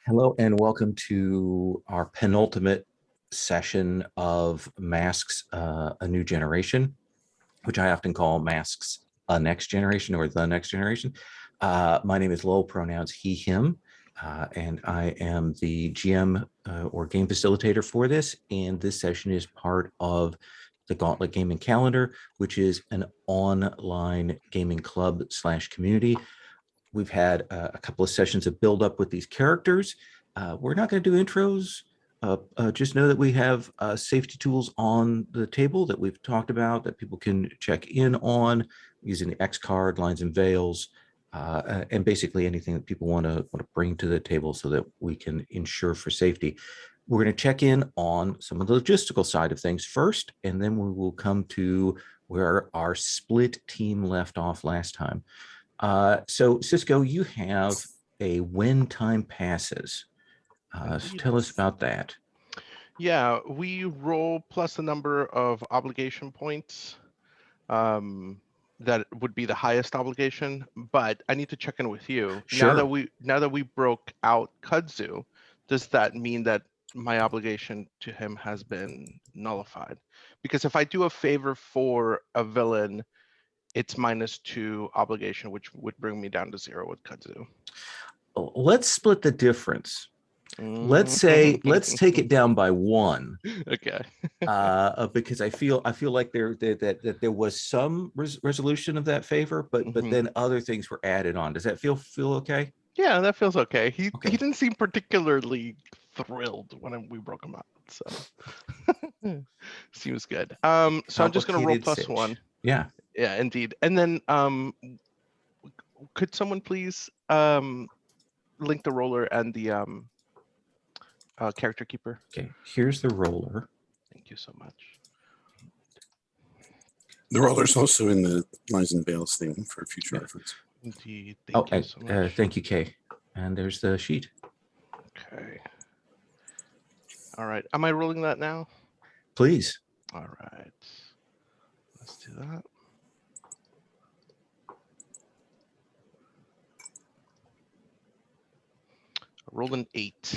Hello and welcome to our penultimate session of Masks, A New Generation, which I often call Masks, A Next Generation or The Next Generation. My name is Lowell, pronouns he, him, and I am the GM or game facilitator for this. And this session is part of the Gauntlet Gaming Calendar, which is an online gaming club / community. We've had a couple of sessions of build up with these characters. We're not going to do intros. Just know that we have safety tools on the table that we've talked about that people can check in on using the X card, lines and veils, and basically anything that people want to bring to the table so that we can ensure for safety. We're going to check in on some of the logistical side of things first, and then we will come to where our split team left off last time. So Cisco, you have a when time passes. So tell us about that. Yeah, we roll plus the number of obligation points. That would be the highest obligation, but I need to check in with you. Sure. Now that we broke out Kudzu, does that mean that my obligation to him has been nullified? Because if I do a favor for a villain, it's -2 obligation, which would bring me down to 0 with Kudzu. Let's split the difference. Let's say let's take it down by 1. Okay. Because I feel like that there was some resolution of that favor, but then other things were added on. Does that feel okay? Yeah, that feels okay. He Okay. didn't seem particularly thrilled when we broke him up, so seems good. So I'm just gonna roll plus 1. Yeah. Yeah, indeed. And then could someone please link the roller and the character keeper? Okay, here's the roller. Thank you so much. The roller's also in the lines and veils thing for future reference. Indeed. Thank you so much. Thank you, Kay. And there's the sheet. Okay. All right. Am I rolling that now? Please. All right. Let's do that. I rolled an 8.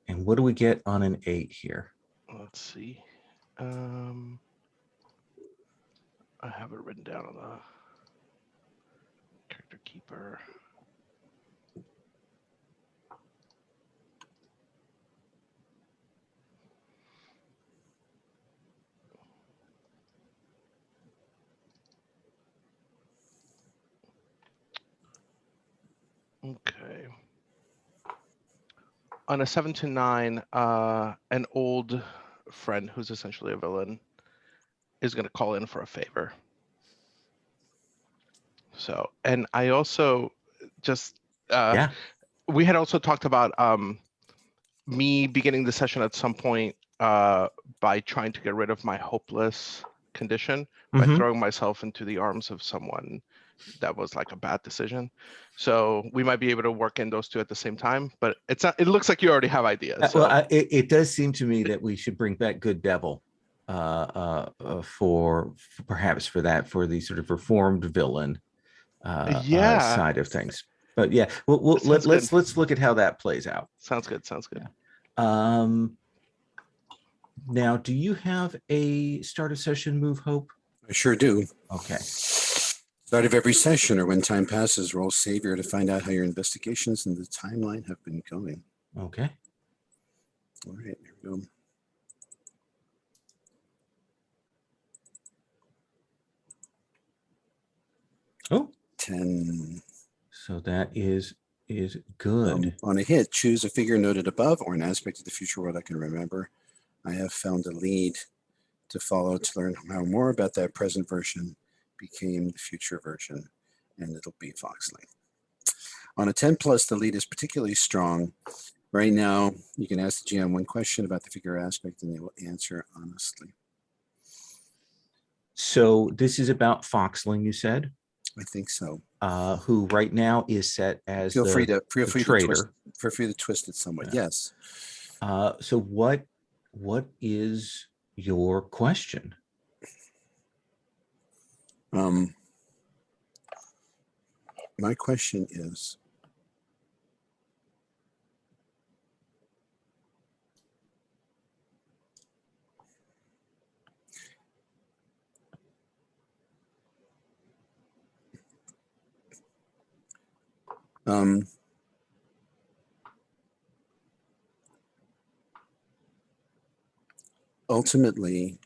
And what do we get on an 8 here? Let's see. I have it written down on the character keeper. Okay. On a 7 to 9, an old friend who's essentially a villain is going to call in for a favor. So, and I also just we had also talked about me beginning the session at some point by trying to get rid of my hopeless condition by throwing myself into the arms of someone that was like a bad decision. So we might be able to work in those two at the same time, but it's not, it looks like you already have ideas. So. Well, it does seem to me that we should bring back Good Devil for perhaps for the sort of reformed villain side of things. But yeah, let's look at how that plays out. Sounds good. Sounds good. Yeah. Now, do you have a start of session move, Hope? I sure do. Okay. Start of every session or when time passes, roll Savior to find out how your investigations and the timeline have been going. Okay. All right, here we go. Oh. 10. So that is good. On a hit, choose a figure noted above or an aspect of the future world I can remember. I have found a lead to follow to learn how more about that present version became the future version, and it'll be Foxley. On a 10 plus, the lead is particularly strong. Right now, you can ask the GM one question about the figure aspect, and they will answer honestly. So this is about Foxling, you said? I think so. Who right now is set as feel free to twist it somewhat. Yeah. Yes. So what is your question? My question is, Ultimately,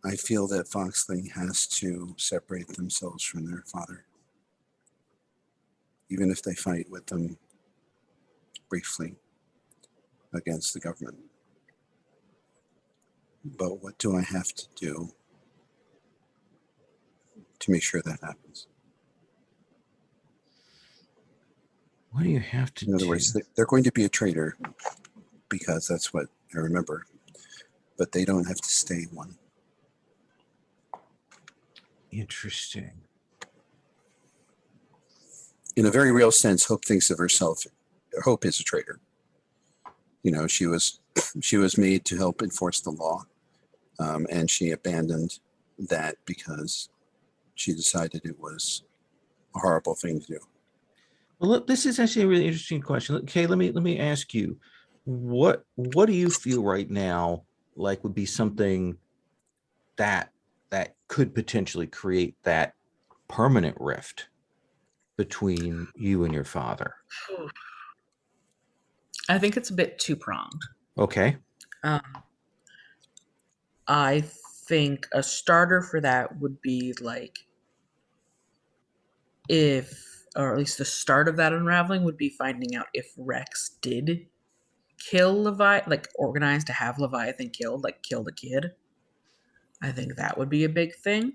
I feel that Foxley has to separate themselves from their father, even if they fight with them briefly against the government. But what do I have to do to make sure that happens? What do you have to do? In other words, they're going to be a traitor because that's what I remember, but they don't have to stay one. Interesting. In a very real sense, Hope thinks of herself. Hope is a traitor. You know, she was made to help enforce the law, and she abandoned that because she decided it was a horrible thing to do. Well, look, this is actually a really interesting question. Okay, let me ask you, what do you feel right now like would be something that could potentially create that permanent rift between you and your father? I think it's a bit two-pronged. Okay. I think a starter for that would be like or at least the start of that unraveling would be finding out if Rex did kill Leviathan, like organized to have Leviathan killed, like kill the kid. I think that would be a big thing.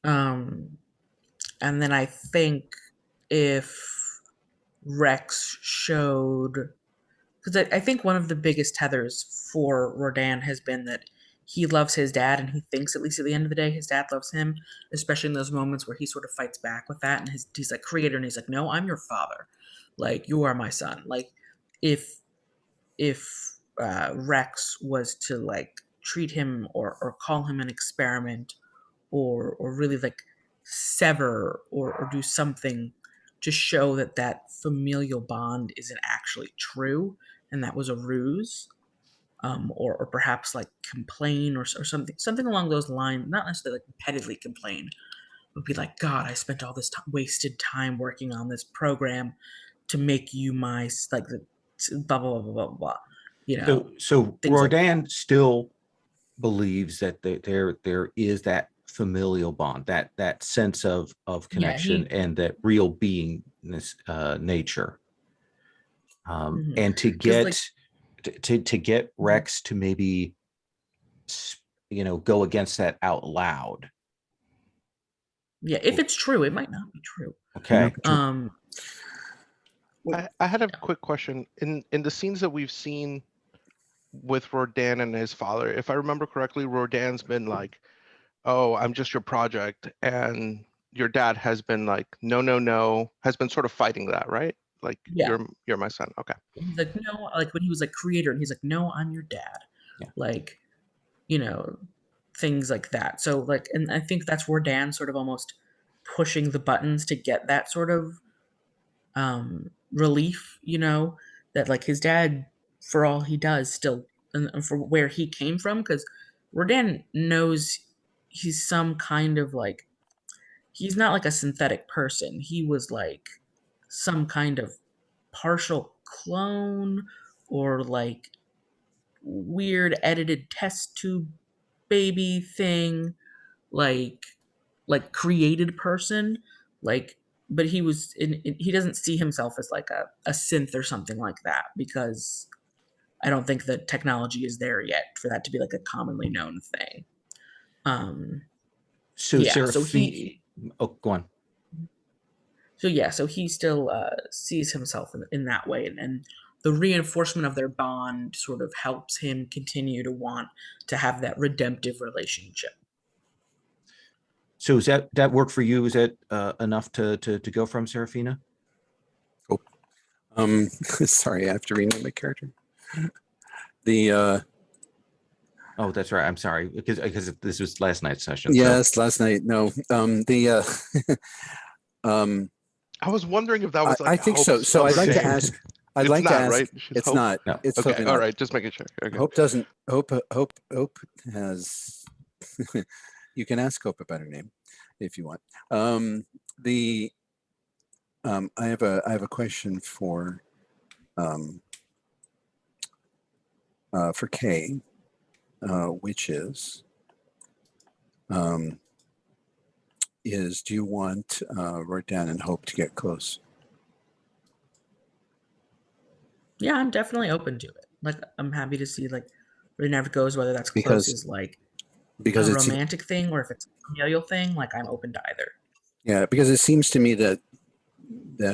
And then I think if Rex showed, because I think one of the biggest tethers for Rodan has been that he loves his dad, and he thinks, at least at the end of the day, his dad loves him, especially in those moments where he sort of fights back with that, and he's like creator, and he's like, no, I'm your father, like you are my son. Like if Rex was to like treat him or call him an experiment, or really like sever or do something to show that familial bond isn't actually true and that was a ruse, or perhaps like complain or something along those lines, not necessarily like repetitively complain, would be like, God, I spent all this wasted time working on this program to make you my like the blah blah blah blah blah. You know, So things like Rodan still believes that there is that familial bond, that sense of connection, and that real beingness, nature. And to get to get Rex to maybe go against that out loud. Yeah, if it's true, it might not be true. Okay. I had a quick question. In the scenes that we've seen with Rodan and his father, if I remember correctly, Rodan's been like, oh, I'm just your project, and your dad has been like, no, has been sort of fighting that, right? Like, yeah. you're my son. Okay. He's like, no, like when he was like creator, and he's like, no, I'm your dad. Yeah. Like, things like that. So like, and I think that's where Dan's sort of almost pushing the buttons to get that sort of relief, that like his dad, for all he does, still, and for where he came from, because Rodan knows he's some kind of like, he's not like a synthetic person. He was like some kind of partial clone, or like weird edited test tube baby thing, like created person, like, but he was he doesn't see himself as like a synth or something like that, because I don't think the technology is there yet for that to be like a commonly known thing. So go on. So he still sees himself in that way, and the reinforcement of their bond sort of helps him continue to want to have that redemptive relationship. So is that work for you? Is that enough to go from, Serafina? Oh, sorry, I have to rename my character. The oh, that's right. I'm sorry, because this was last night's session. Yes, so. Last night. No, I was wondering if that was like I think so. So I'd like to ask. I'd like to ask. Right? It's Hope. Not. No. It's okay. Totally All not. right. Just making sure. Okay. Hope doesn't. Hope has. You can ask Hope about her name if you want. I have a question for Kay, which is do you want Rodan and Hope to get close? Yeah, I'm definitely open to it. Like, I'm happy to see like where it never goes, whether that's close Because is like a it's romantic thing or if it's a familial thing. Like, I'm open to either. yeah, because it seems to me that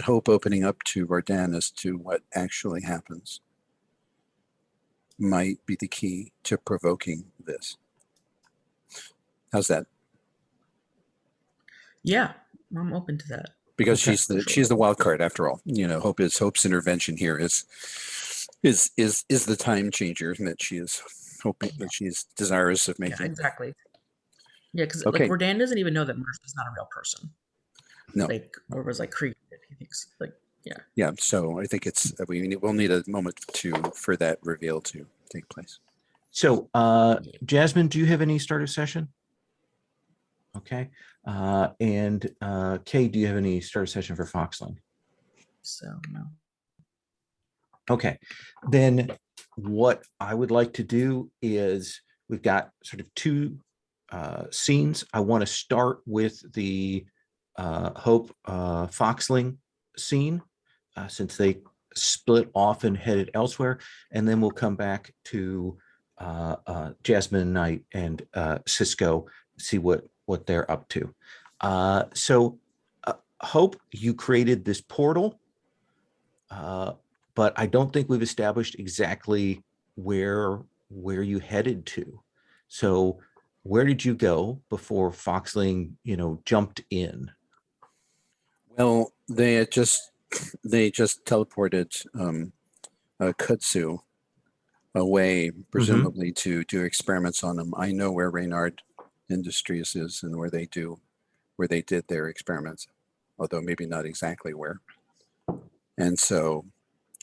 Hope opening up to Rodan as to what actually happens might be the key to provoking this. How's that? Yeah, I'm open to that. Because Okay. she's the wild card after all. You know, Hope's intervention here is the time changer that she is hoping that she's desirous of Yeah, making. exactly. Yeah, because Okay. like Rodan doesn't even know that Mercy's not a real person. No. Like, or was like created. He thinks like, yeah. Yeah. So I think we'll need a moment for that reveal to take place. So, Jasmine, do you have any starter session? Okay. And Kay, do you have any starter session for Foxling? So no. Okay. Then what I would like to do is we've got sort of two scenes. I want to start with the Hope Foxling scene since they split off and headed elsewhere. And then we'll come back to Jasmine Knight and Cisco, see what they're up to. So Hope, you created this portal, but I don't think we've established exactly where you headed to. So where did you go before Foxling, jumped in? Well, they just teleported Kutsu away, presumably to do experiments on him. I know where Reynard Industries is and where they did their experiments, although maybe not exactly where. And so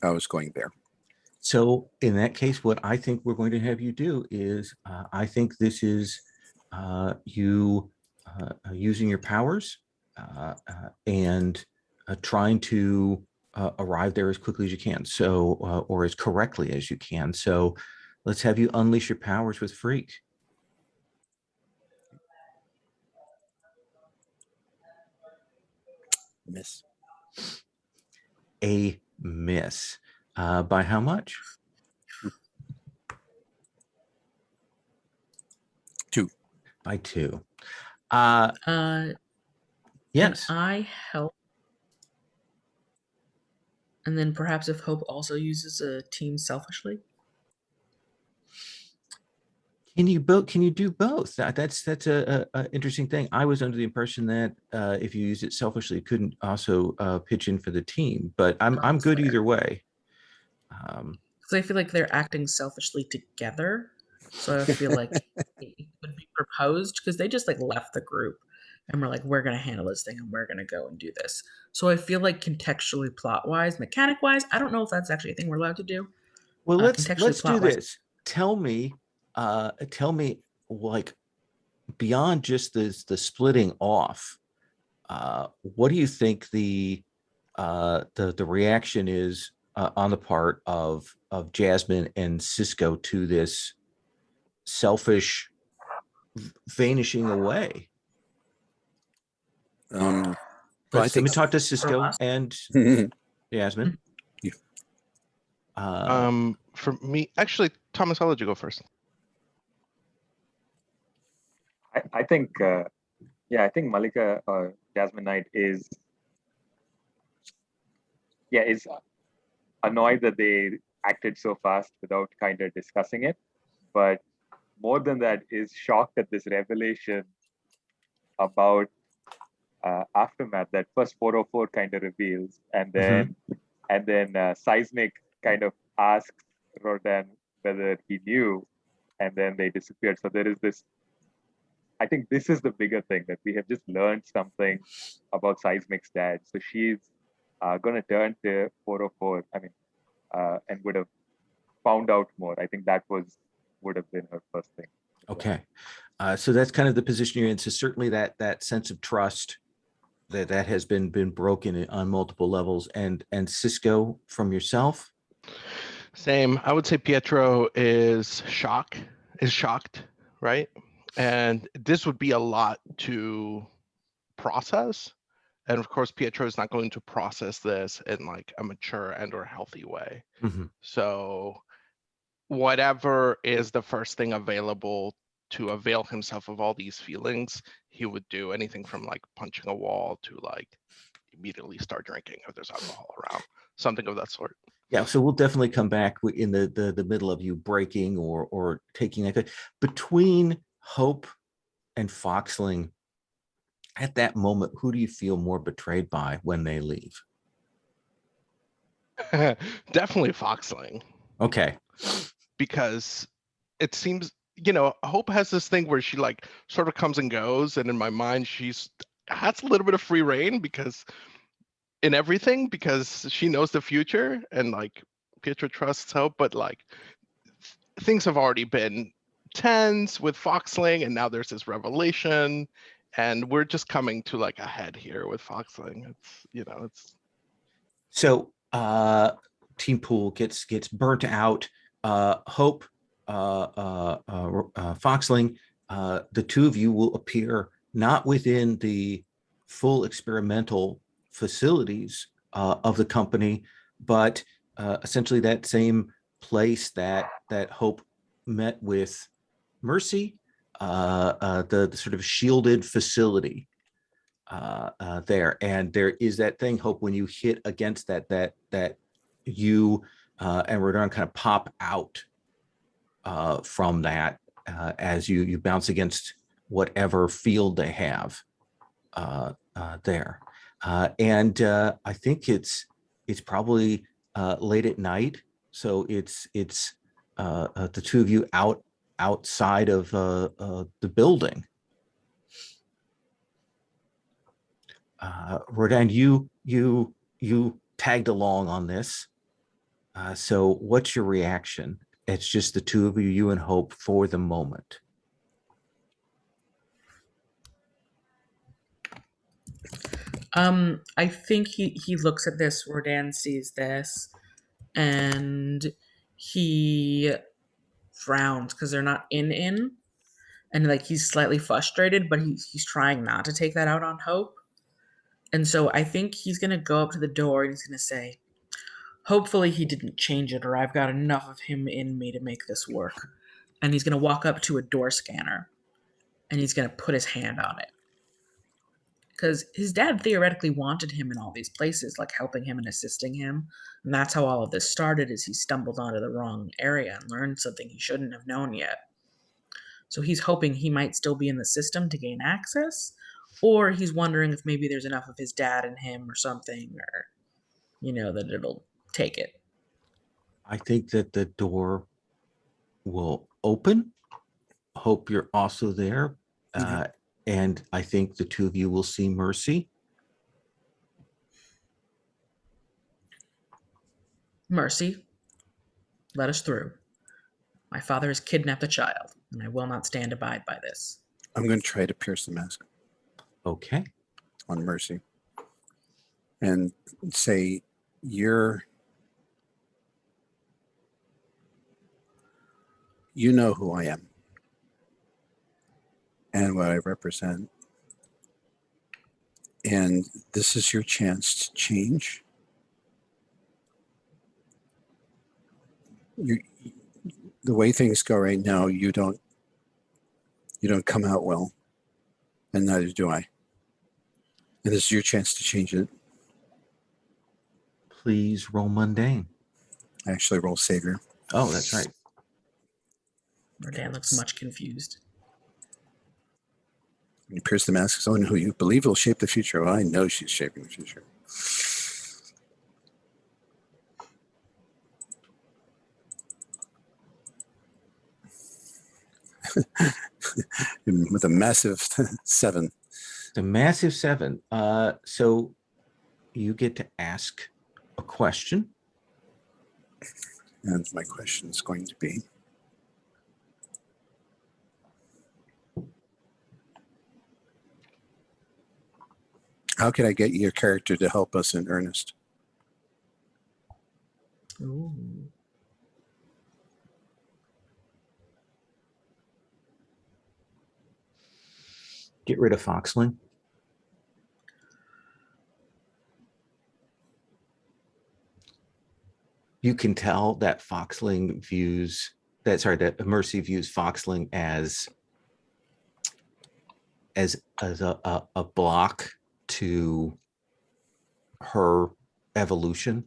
I was going there. So in that case, what I think we're going to have you do is, I think this is you using your powers and trying to arrive there as quickly as you can. So, or as correctly as you can. So let's have you unleash your powers with Freak. Miss. A miss. By how much? 2. By 2. Yes. Can I help? And then perhaps if Hope also uses a team selfishly. Can you do both? That's a interesting thing. I was under the impression that if you use it selfishly, you couldn't also pitch in for the team. But I'm good fair. either way. Because I feel like they're acting selfishly together. So I feel like it would be proposed because they just like left the group and we're like, we're gonna handle this thing and we're gonna go and do this. So I feel like contextually, plot wise, mechanic wise, I don't know if that's actually a thing we're allowed to do. Well, let's do plot-wise- this. Tell me like beyond just the splitting off. What do you think the reaction is on the part of Jasmine and Cisco to this selfish vanishing away? Well, Let me talk to Cisco and Jasmine. For me, actually, Thomas, I'll let you go first. I think, I think Malika or Jasmine Knight is annoyed that they acted so fast without kind of discussing it. But more than that, is shocked at this revelation about Aftermath that first 404 kind of reveals, and then Seismic kind of asks Rodan whether he knew, and then they disappeared. So there is this. I think this is the bigger thing, that we have just learned something about Seismic's dad. So she's going to turn to 404. I mean, and would have found out more. I think that would have been her first thing. Okay. So that's kind of the position you're in. So certainly that sense of trust that has been broken on multiple levels. And Cisco, from yourself? Same. I would say Pietro is shocked, right? And this would be a lot to process. And of course, Pietro is not going to process this in like a mature and or healthy way. Mm-hmm. So whatever is the first thing available to avail himself of all these feelings, he would do. Anything from like punching a wall to like immediately start drinking if there's alcohol around, something of that sort. Yeah, so we'll definitely come back in the middle of you breaking or taking like between Hope and Foxling. At that moment, who do you feel more betrayed by when they leave? Definitely Foxling. Okay. Because it seems, Hope has this thing where she like sort of comes and goes, and in my mind she's has a little bit of free reign because she knows the future, and like Pietro trusts Hope, but like things have already been tense with Foxling, and now there's this revelation, and we're just coming to like a head here with Foxling. It's So Team Pool gets burnt out. Hope, Foxling, the two of you will appear not within the full experimental facilities of the company, but essentially that same place that Hope met with Mercy, the sort of shielded facility there. And there is that thing, Hope, when you hit against that you and Rodon kind of pop out from that as you bounce against whatever field they have there. And I think it's probably late at night, so it's the two of you outside of the building. Rodin, you tagged along on this. So what's your reaction? It's just the two of you, you and Hope, for the moment. I think he looks at this, Rodan sees this, and he frowns because they're not in. And like he's slightly frustrated, but he's trying not to take that out on Hope. And so I think he's gonna go up to the door and he's gonna say, hopefully he didn't change it, or I've got enough of him in me to make this work. And he's gonna walk up to a door scanner and he's gonna put his hand on it. Because his dad theoretically wanted him in all these places, like helping him and assisting him. And that's how all of this started, is he stumbled onto the wrong area and learned something he shouldn't have known yet. So he's hoping he might still be in the system to gain access, or he's wondering if maybe there's enough of his dad in him or something, or, that it'll take it. I think that the door will open. Hope you're also there. And I think the two of you will see Mercy. Mercy, let us through. My father has kidnapped a child, and I will not stand abide by this. I'm going to try to pierce the mask Okay. on Mercy and say, you know who I am and what I represent. And this is your chance to change. The way things go right now, you don't come out well, and neither do I. And this is your chance to change it. Please roll mundane. I actually roll savior. Oh, that's right. Rodan looks much confused. When you pierce the mask, someone who you believe will shape the future. Well, I know she's shaping the future. With a massive 7. The massive 7. So you get to ask a question. And my question is going to be, How can I get your character to help us in earnest? Ooh. Get rid of Foxling. You can tell that Foxling views that Mercy views Foxling as a block to her evolution.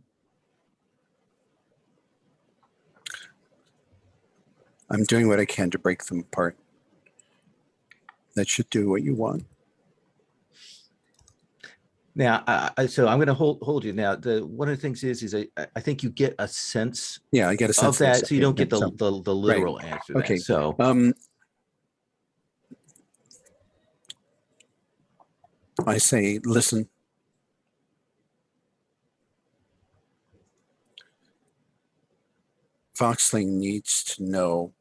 I'm doing what I can to break them apart. That should do what you want. Now, so I'm going to hold you. Now, one of the things is I think you get a sense Yeah, I get a sense of that, this. so you don't get the So- literal answer to Okay. that. So, I say, listen. Foxling needs to know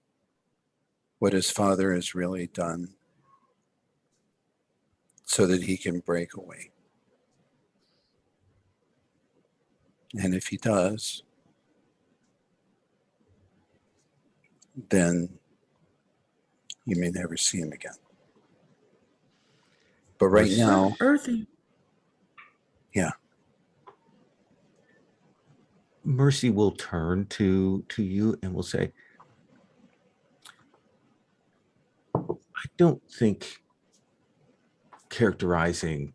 what his father has really done so that he can break away. And if he does, then you may never see him again. But right Mercy. now, Earthy. yeah, Mercy will turn to you and will say, I don't think characterizing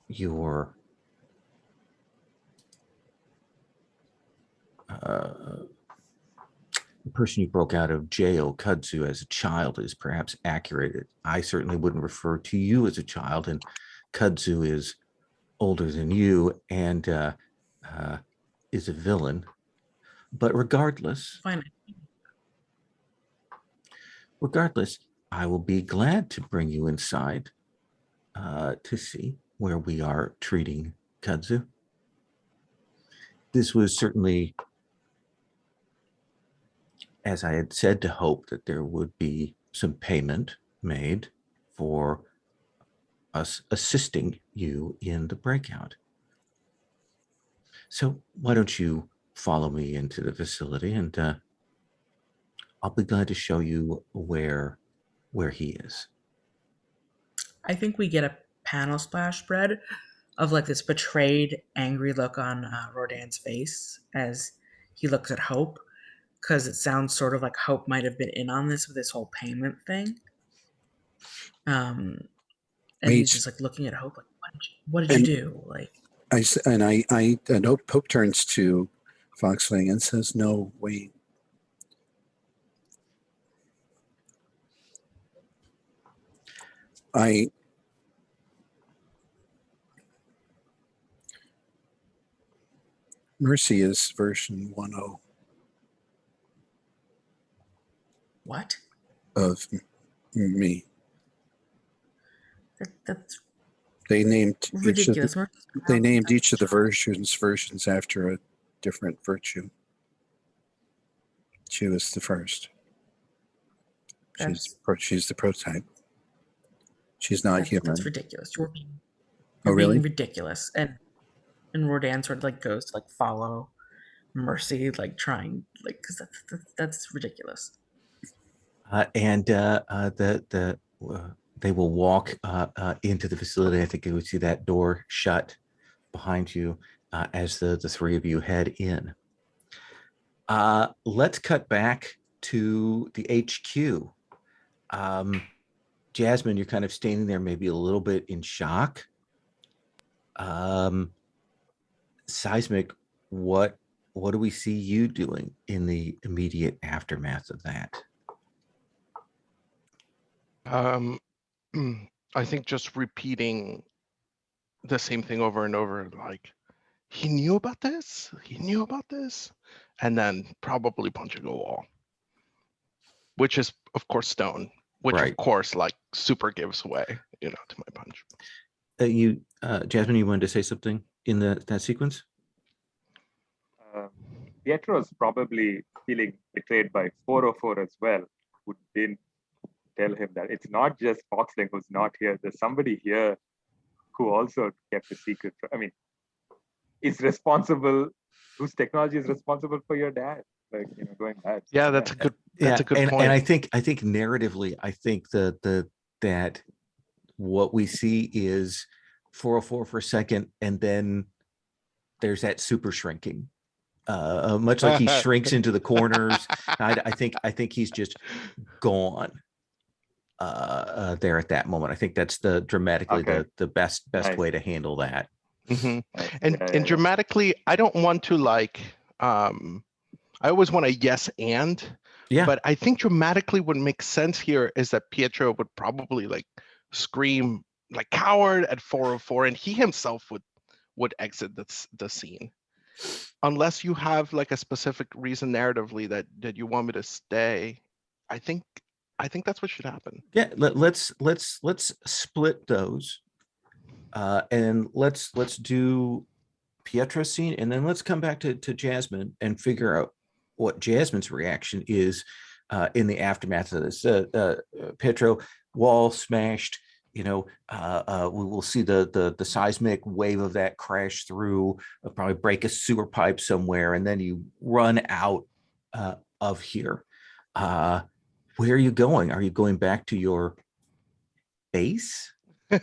your the person you broke out of jail, Kudzu, as a child is perhaps accurate. I certainly wouldn't refer to you as a child, and Kudzu is older than you and is a villain. But regardless, Fine. I will be glad to bring you inside to see where we are treating Kudzu. This was certainly, as I had said, to hope that there would be some payment made for us assisting you in the breakout. So why don't you follow me into the facility, and I'll be glad to show you where he is. I think we get a panel splash spread of like this betrayed, angry look on Rodan's face as he looks at Hope, because it sounds sort of like Hope might have been in on this with this whole payment thing. And he's just like looking at Hope, like, what did you do? Like, Hope turns to Foxling and says, "No, wait. Mercy is version 1.0 what? of me. That's They named ridiculous. each of the versions after a different virtue. She was the first. She's the prototype. She's not human. That's ridiculous. You're really? being ridiculous. And Rodan sort of like goes to like follow Mercy, like trying, like, because that's ridiculous. They will walk into the facility. I think you would see that door shut behind you as the three of you head in. Let's cut back to the HQ. Jasmine, you're kind of standing there, maybe a little bit in shock. Seismic, what do we see you doing in the immediate aftermath of that? I think just repeating the same thing over and over, like, he knew about this, and then probably punching a wall, which is of course stone, which Right. of course like super gives way, to my punch. Jasmine, you wanted to say something in that sequence? Pietro is probably feeling betrayed by 404 as well, who didn't tell him that it's not just Foxling who's not here. There's somebody here who also kept a secret. I mean, is responsible, whose technology is responsible for your dad, like, going bad. Yeah, that's a good point. And I think narratively, I think that what we see is 404 for a second, and then there's that super shrinking. Much like he shrinks into the corners. I think he's just gone there at that moment. I think that's dramatically Okay. the best Nice. way to handle that. Mm-hmm. Nice. And Yeah. dramatically, I don't want to I always want a yes and, Yeah. but I think dramatically what makes sense here is that Pietro would probably scream like coward at 404, and he himself would exit the scene. Unless you have a specific reason narratively that you want me to stay, I think that's what should happen. Yeah, let's split those, and let's do Pietro's scene, and then let's come back to Jasmine and figure out what Jasmine's reaction is in the aftermath of this. Pietro, wall smashed. We will see the seismic wave of that crash through, probably break a sewer pipe somewhere, and then you run out of here. Where are you going? Are you going back to your base? I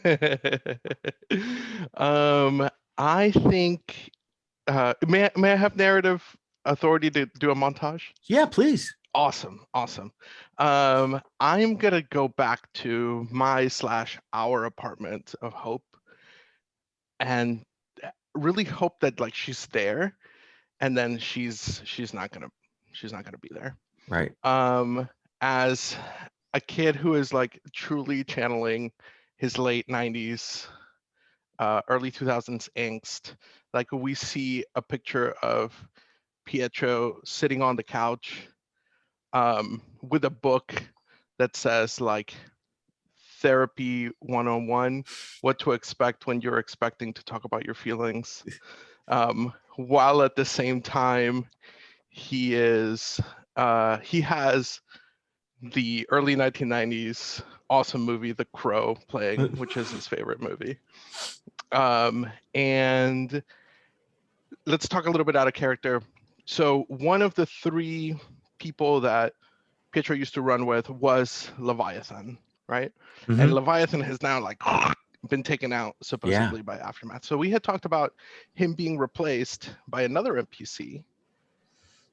think may I have narrative authority to do a montage? Yeah, please. Awesome. I'm gonna go back to our apartment of Hope and really hope that she's there, and then she's not gonna be there. Right. As a kid who is truly channeling his late 90s, early 2000s angst, we see a picture of Pietro sitting on the couch with a book that says Therapy 101, what to expect when you're expecting to talk about your feelings, while at the same time he has the early 1990s awesome movie The Crow playing, which is his favorite movie. And let's talk a little bit out of character. So one of the three people that Pietro used to run with was Leviathan, right? Mhm. And Leviathan has now been taken out supposedly by Aftermath. So we had talked about him being replaced by another NPC.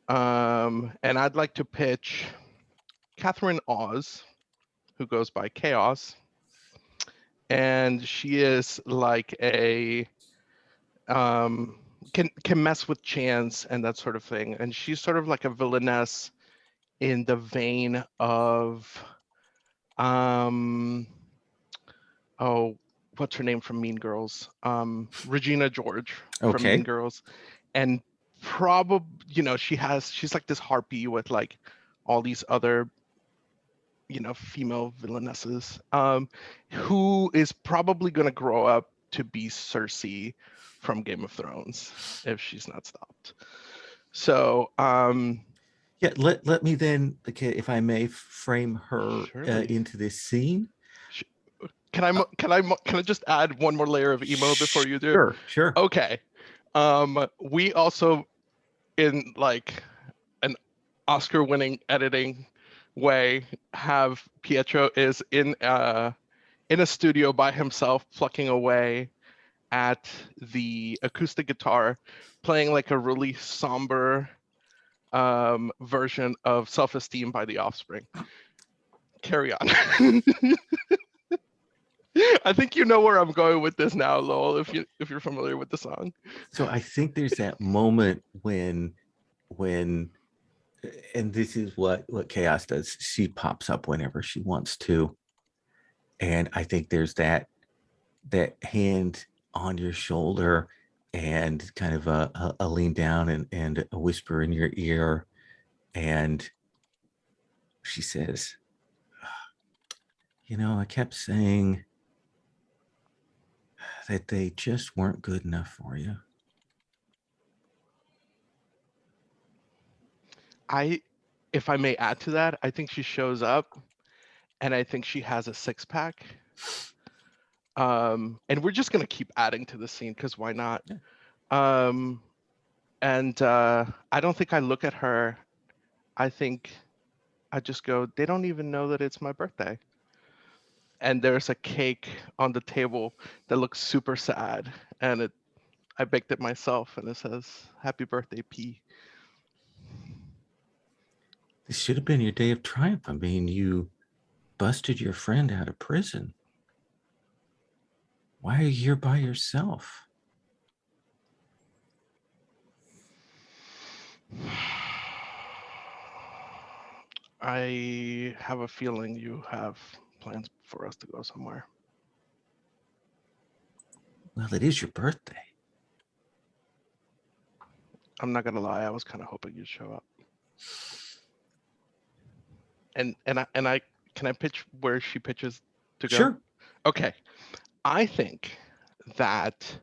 And I'd like to pitch Catherine Oz, who goes by Chaos. And she is can mess with chance and that sort of thing. And she's sort of like a villainess in the vein of what's her name from Mean Girls? Regina George from Mean Girls. And probably, she's like this harpy with all these other female villainesses, who is probably going to grow up to be Cersei from Game of Thrones if she's not stopped. So yeah, let me then, if I may, frame her Surely. into this scene. Can I just add one more layer of emo before you do? Sure. Okay. We also, in an Oscar-winning editing way, have Pietro is in a studio by himself plucking away at the acoustic guitar, playing a really somber version of Self-Esteem by The Offspring. Carry on. I think you know where I'm going with this now, Lowell, if you're familiar with the song. So I think there's that moment when and this is what Chaos does. She pops up whenever she wants to. And I think there's that hand on your shoulder and kind of a lean down and a whisper in your ear. And she says, I kept saying that they just weren't good enough for you. If I may add to that, I think she shows up and I think she has a 6-pack. And we're just gonna keep adding to the scene because why not? And I don't think I look at her. I think I just go, they don't even know that it's my birthday. And there's a cake on the table that looks super sad, and I baked it myself, and it says "Happy Birthday, P." This should have been your day of triumph. I mean, you busted your friend out of prison. Why are you here by yourself? I have a feeling you have plans for us to go somewhere. Well, it is your birthday. I'm not gonna lie, I was kind of hoping you'd show up. And I can I pitch where she pitches to go? Sure. Okay. I think that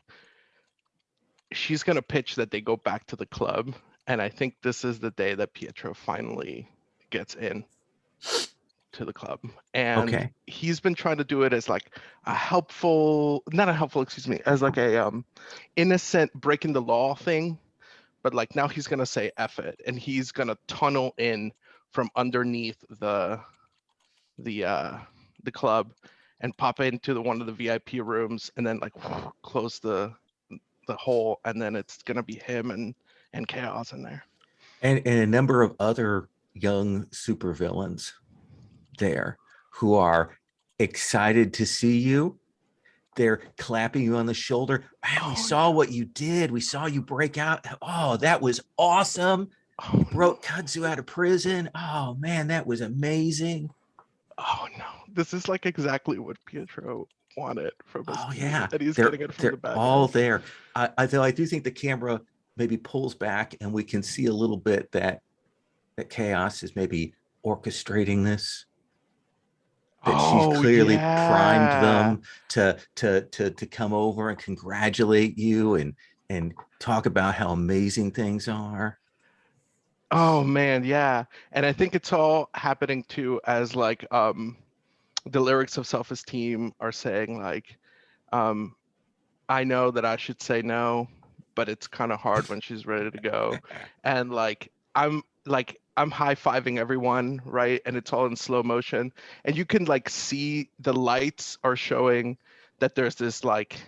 she's gonna pitch that they go back to the club, and I think this is the day that Pietro finally gets in to the club. And Okay. he's been trying to do it as like a helpful, not a helpful, excuse me, as like a innocent breaking the law thing. But like now he's gonna say F it, and he's gonna tunnel in from underneath the club and pop into one of the VIP rooms, and then like close the hole, and then it's gonna be him and Chaos in there. And a number of other young supervillains there who are excited to see you. They're clapping you on the shoulder. Wow, we saw what you did. We saw you break out. Oh, that was awesome. You broke Kudzu out of prison. Oh man, that was amazing. Oh no, this is like exactly what Pietro wanted from his team, yeah, and he's they're, getting it from they're the bad all guys. there. Though I do think the camera maybe pulls back and we can see a little bit that Chaos is maybe orchestrating this. That she's clearly primed them to come over and congratulate you and talk about how amazing things are. Oh man, yeah. And I think it's all happening too as like the lyrics of Self-Esteem are saying like I know that I should say no, but it's kind of hard when she's ready to go. And like I'm high-fiving everyone, right? And it's all in slow motion. And you can like see the lights are showing that there's this like,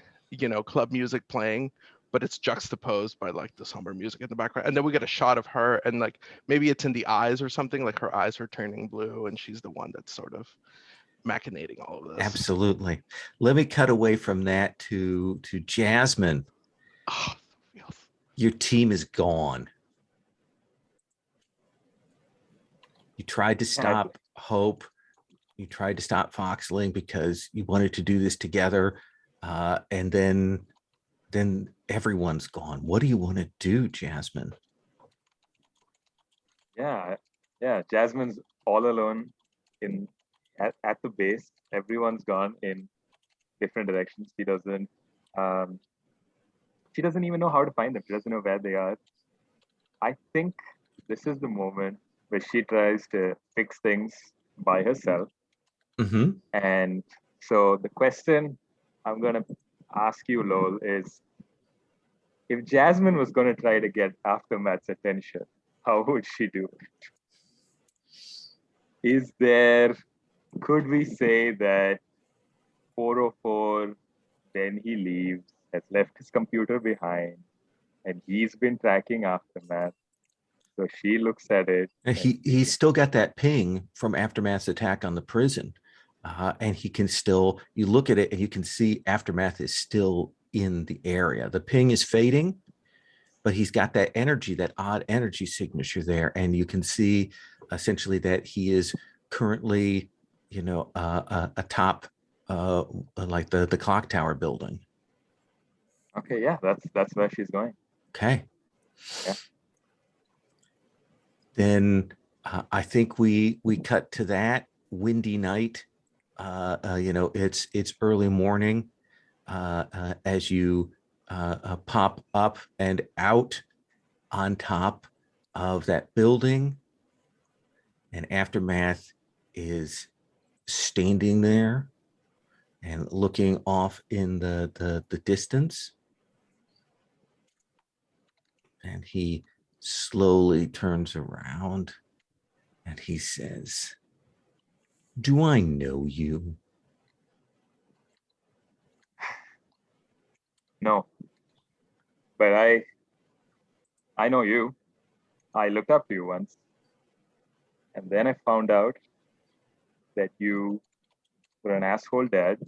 club music playing, but it's juxtaposed by like the somber music in the background. And then we get a shot of her, and like maybe it's in the eyes or something, like her eyes are turning blue and she's the one that's sort of machinating all of this. Absolutely. Let me cut away from that to Jasmine. Oh, yes. Your team is gone. You tried to stop Hope. You tried to stop Foxling because you wanted to do this together. And then everyone's gone. What do you want to do, Jasmine? Yeah. Jasmine's all alone at the base. Everyone's gone in different directions. She doesn't even know how to find them. She doesn't know where they are. I think this is the moment where she tries to fix things by herself. Mm-hmm. And so the question I'm going to ask you, Lowell, is if Jasmine was going to try to get Aftermath's attention, how would she do it? Could we say that 404, then he leaves, has left his computer behind, and he's been tracking Aftermath? So she looks at it. He's still got that ping from Aftermath's attack on the prison. And he can still, you look at it and you can see Aftermath is still in the area. The ping is fading, but he's got that energy, that odd energy signature there. And you can see essentially that he is currently, atop like the clock tower building. Okay, yeah, that's where she's going. Okay. Yeah. Then I think we cut to that windy night. It's early morning as you pop up and out on top of that building, and Aftermath is standing there and looking off in the distance. And he slowly turns around and he says, "Do I know you?" No, but I know you. I looked up to you once, and then I found out that you were an asshole dad,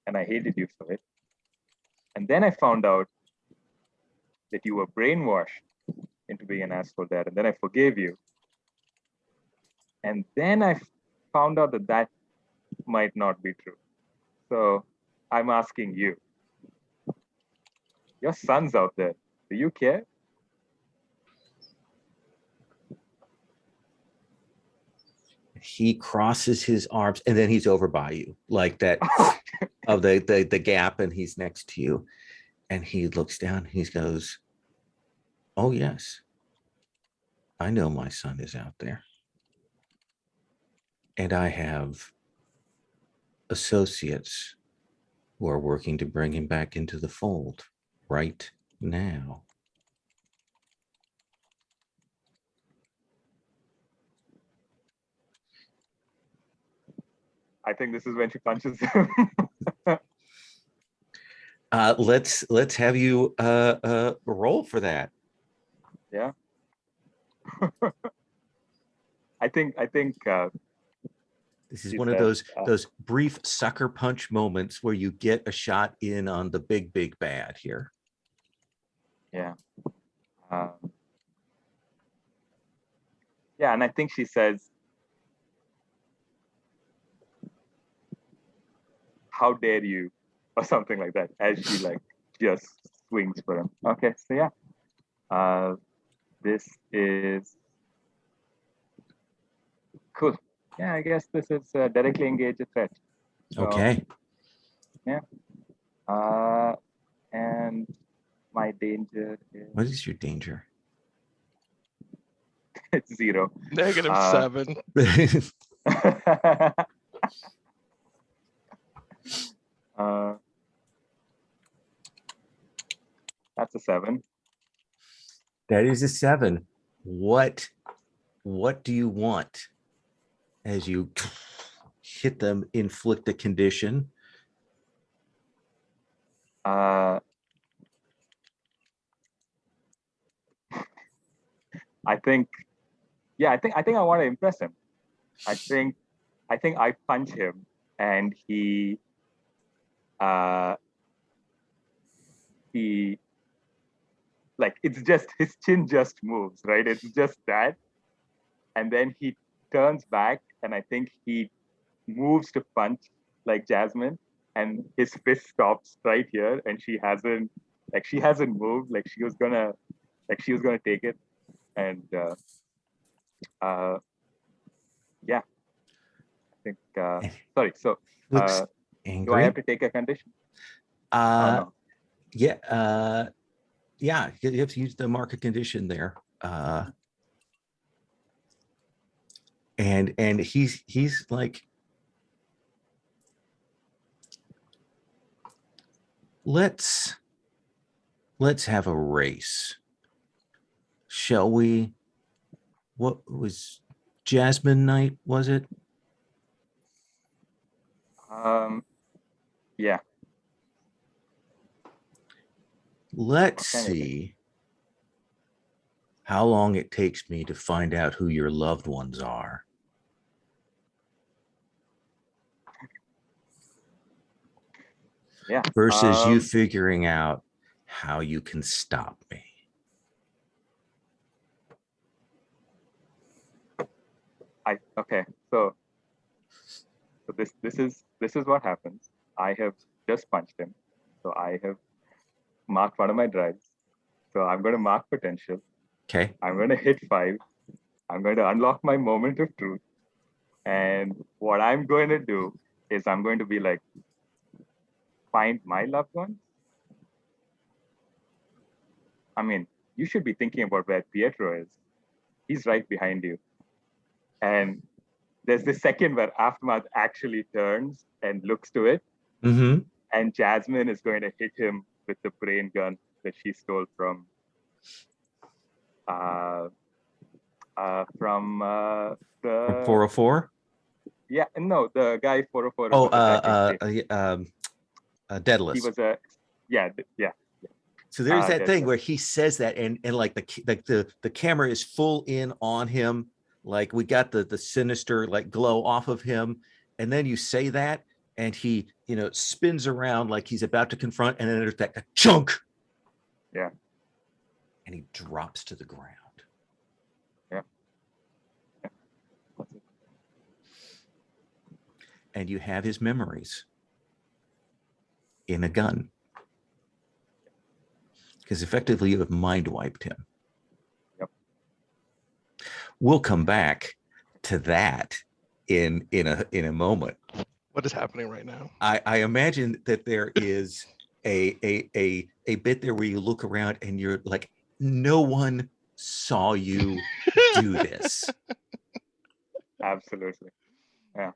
and I hated you for it. And then I found out that you were brainwashed into being an asshole dad, and then I forgave you. And then I found out that that might not be true. So I'm asking you, your son's out there. Do you care? He crosses his arms and then he's over by you, like that of the gap, and he's next to you. And he looks down, he goes, "Oh, yes, I know my son is out there. And I have associates who are working to bring him back into the fold right now." I think this is when she punches him. Let's have you roll for that. Yeah. I think This is She one of says, those brief sucker punch moments where you get a shot in on the big bad here. yeah. Yeah, and I think she says, "How dare you," or something like that, as she like just swings for him. Okay, so yeah, this is cool. Yeah, I guess this is directly engage a threat. So, Okay. Yeah. And my danger is What is your danger? it's 0. -7. That's a 7. That is a 7. What do you want as you hit them, inflict a condition? I think I want to impress him. I think I punch him and he like it's just his chin just moves, right? It's just that. And then he turns back and I think he moves to punch like Jasmine and his fist stops right here and she hasn't moved, like she was gonna take it. And yeah, I think sorry, so Looks do I have angry. to take a condition? No. Oh, Yeah, yeah, you have to use the market condition there. And he's like, let's have a race, shall we? What was Jasmine night, was it? yeah. Let's What kind of see how long it takes me to find out who your loved ones are. Yeah. Versus you figuring out how you can stop me. Okay. So this is what happens. I have just punched him. So I have marked one of my drives. So I'm going to mark potential. Okay. I'm going to hit 5. I'm going to unlock my moment of truth. And what I'm going to do is I'm going to be like, find my loved ones. I mean, you should be thinking about where Pietro is. He's right behind you. And there's the second where Aftermath actually turns and looks to it, Mm-hmm. and Jasmine is going to hit him with the brain gun that she stole from the From 404. Yeah, no, the guy 404 Oh, was attacking. Daedalus. He was a yeah. So there's that thing Daedalus. where he says that, and like the camera is full in on him, like we got the sinister like glow off of him, and then you say that, and he spins around like he's about to confront, and then there's that chunk. Yeah. And he drops to the ground. Yeah. And you have his memories in a gun. Because effectively you have mind wiped him. Yep. We'll come back to that in a moment. What is happening right now? I imagine that there is a bit there where you look around and you're like, no one saw you do this. Absolutely. Yeah.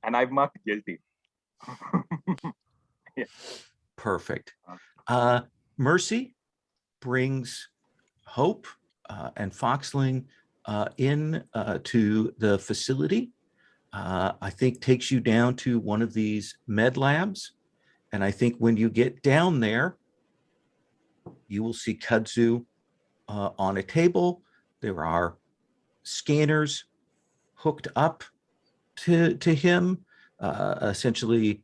And I've marked guilty. Yeah. Perfect. Mercy brings Hope and Foxling in to the facility. I think takes you down to one of these med labs. And I think when you get down there, you will see Kudzu on a table. There are scanners hooked up to him, essentially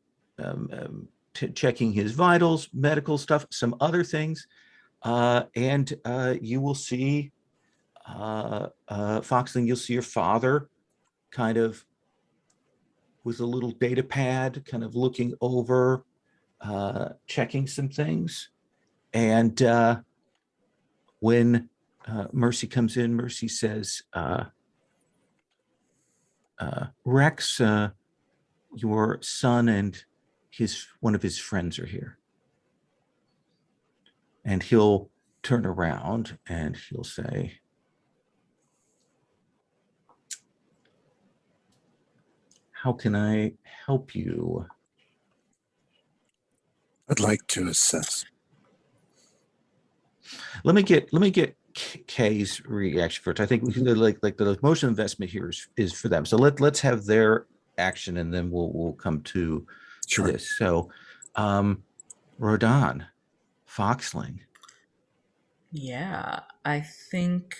checking his vitals, medical stuff, some other things. And you will see, Foxling, you'll see your father kind of with a little data pad, kind of looking over, checking some things. And when Mercy comes in, Mercy says, Rex, your son and one of his friends are here. And he'll turn around and he'll say, how can I help you? I'd like to assess. Let me get Kay's reaction first. I think we can like the emotional investment here is for them. So let's have their action, and then we'll come to this. So, Rodan, Foxling. Yeah, I think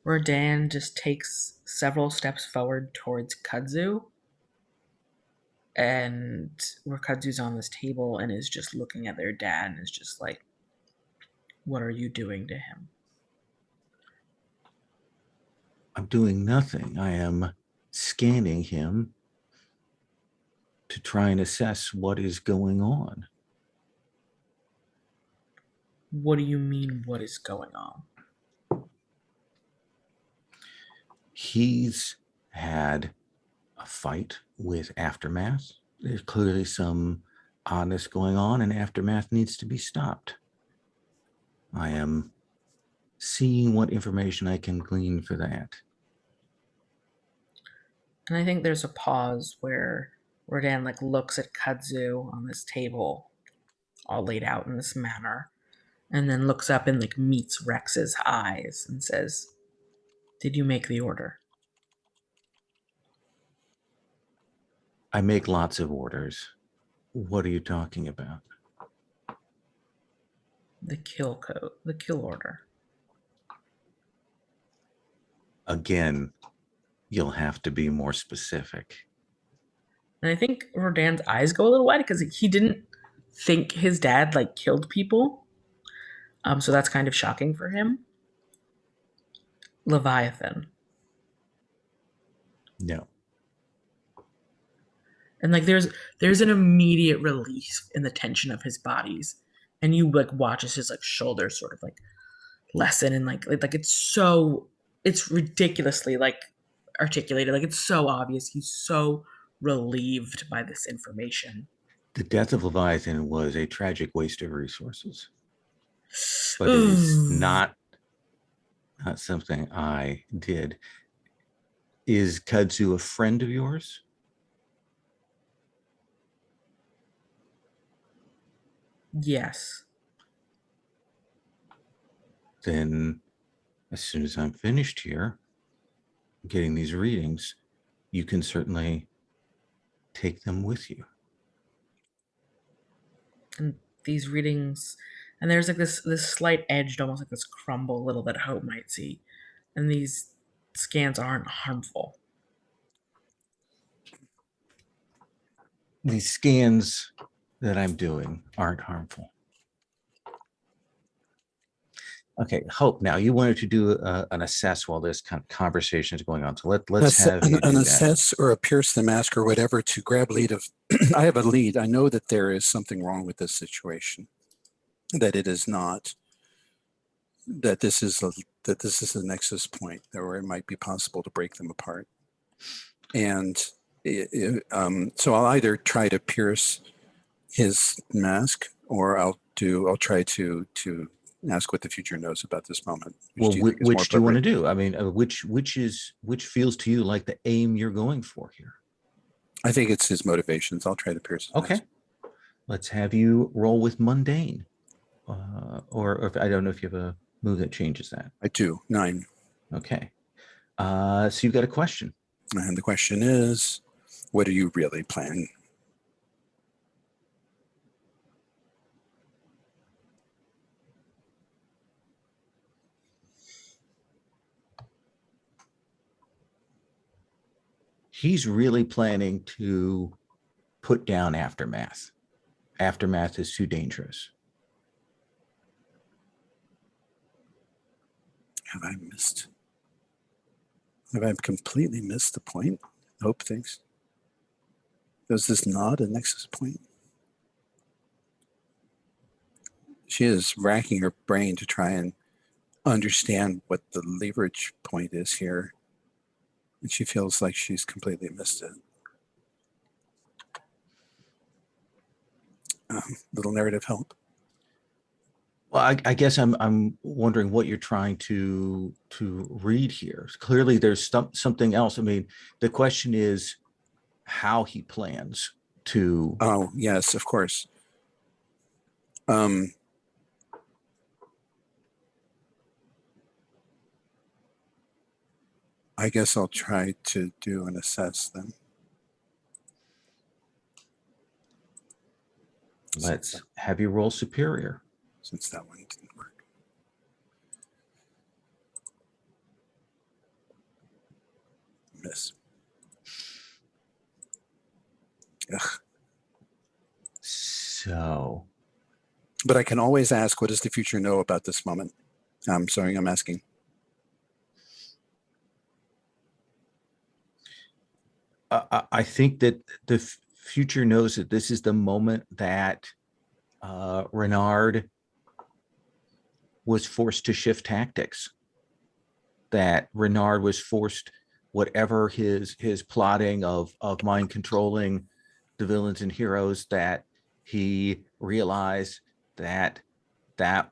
Rodan just takes several steps forward towards Kudzu, and where Kudzu's on this table and is just looking at their dad and is just like, what are you doing to him? I'm doing nothing. I am scanning him to try and assess what is going on. What do you mean, what is going on? He's had a fight with Aftermath. There's clearly some oddness going on, and Aftermath needs to be stopped. I am seeing what information I can glean for that. And I think there's a pause where Rodan like looks at Kudzu on this table, all laid out in this manner, and then looks up and like meets Rex's eyes and says, did you make the order? I make lots of orders. What are you talking about? The kill code, the kill order. Again, you'll have to be more specific. And I think Rodan's eyes go a little wide because he didn't think his dad like killed people. So that's kind of shocking for him. Leviathan. No. And like there's an immediate relief in the tension of his bodies. And you like watch as his like shoulders sort of like lessen, and like it's ridiculously like articulated. Like it's so obvious. He's so relieved by this information. The death of Leviathan was a tragic waste of resources. But it is not something I did. Is Kudzu a friend of yours? Yes. Then as soon as I'm finished here getting these readings, you can certainly take them with you. And these readings, and there's like this slight edged, almost like this crumble little that Hope might see. And these scans aren't harmful. These scans that I'm doing aren't harmful. Okay, Hope, now you wanted to do an assess while this kind of conversation is going on. So let's have you do an that. assess or a pierce the mask or whatever to grab lead of. I have a lead. I know that there is something wrong with this situation. That it is not. That this is a nexus point where it might be possible to break them apart. And so I'll either try to pierce his mask, or I'll try to ask what the future knows about this moment. Well, which do you want to do? I mean, which feels to you like the aim you're going for here? I think it's his motivations. I'll try to pierce his mask. Let's have you roll with mundane, or if I don't know if you have a move that changes that. I do. 9. Okay. So you've got a question. And the question is, what are you really planning? He's really planning to put down Aftermath. Aftermath is too dangerous. Have I completely missed the point? Hope thinks. Does this not a nexus point? She is racking her brain to try and understand what the leverage point is here. And she feels like she's completely missed it. Little narrative help. Well, I guess I'm wondering what you're trying to read here. Clearly, there's something else. I mean, the question is how he plans to. Oh yes, of course. I guess I'll try to do an assess then. Let's have you roll superior. Since that one didn't work. Miss. Ugh. So. But I can always ask, what does the future know about this moment? I'm sorry, I'm asking. I think that the future knows that this is the moment that Renard was forced to shift tactics. That Renard was forced, whatever his plotting of mind controlling the villains and heroes, that he realized that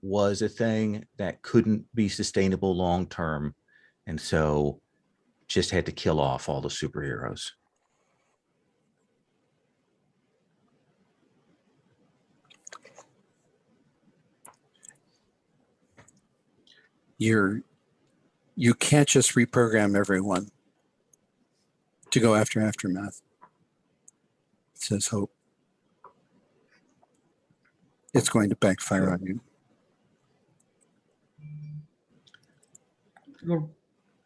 was a thing that couldn't be sustainable long term, and so just had to kill off all the superheroes. You can't just reprogram everyone to go after Aftermath, says Hope. It's going to backfire on you.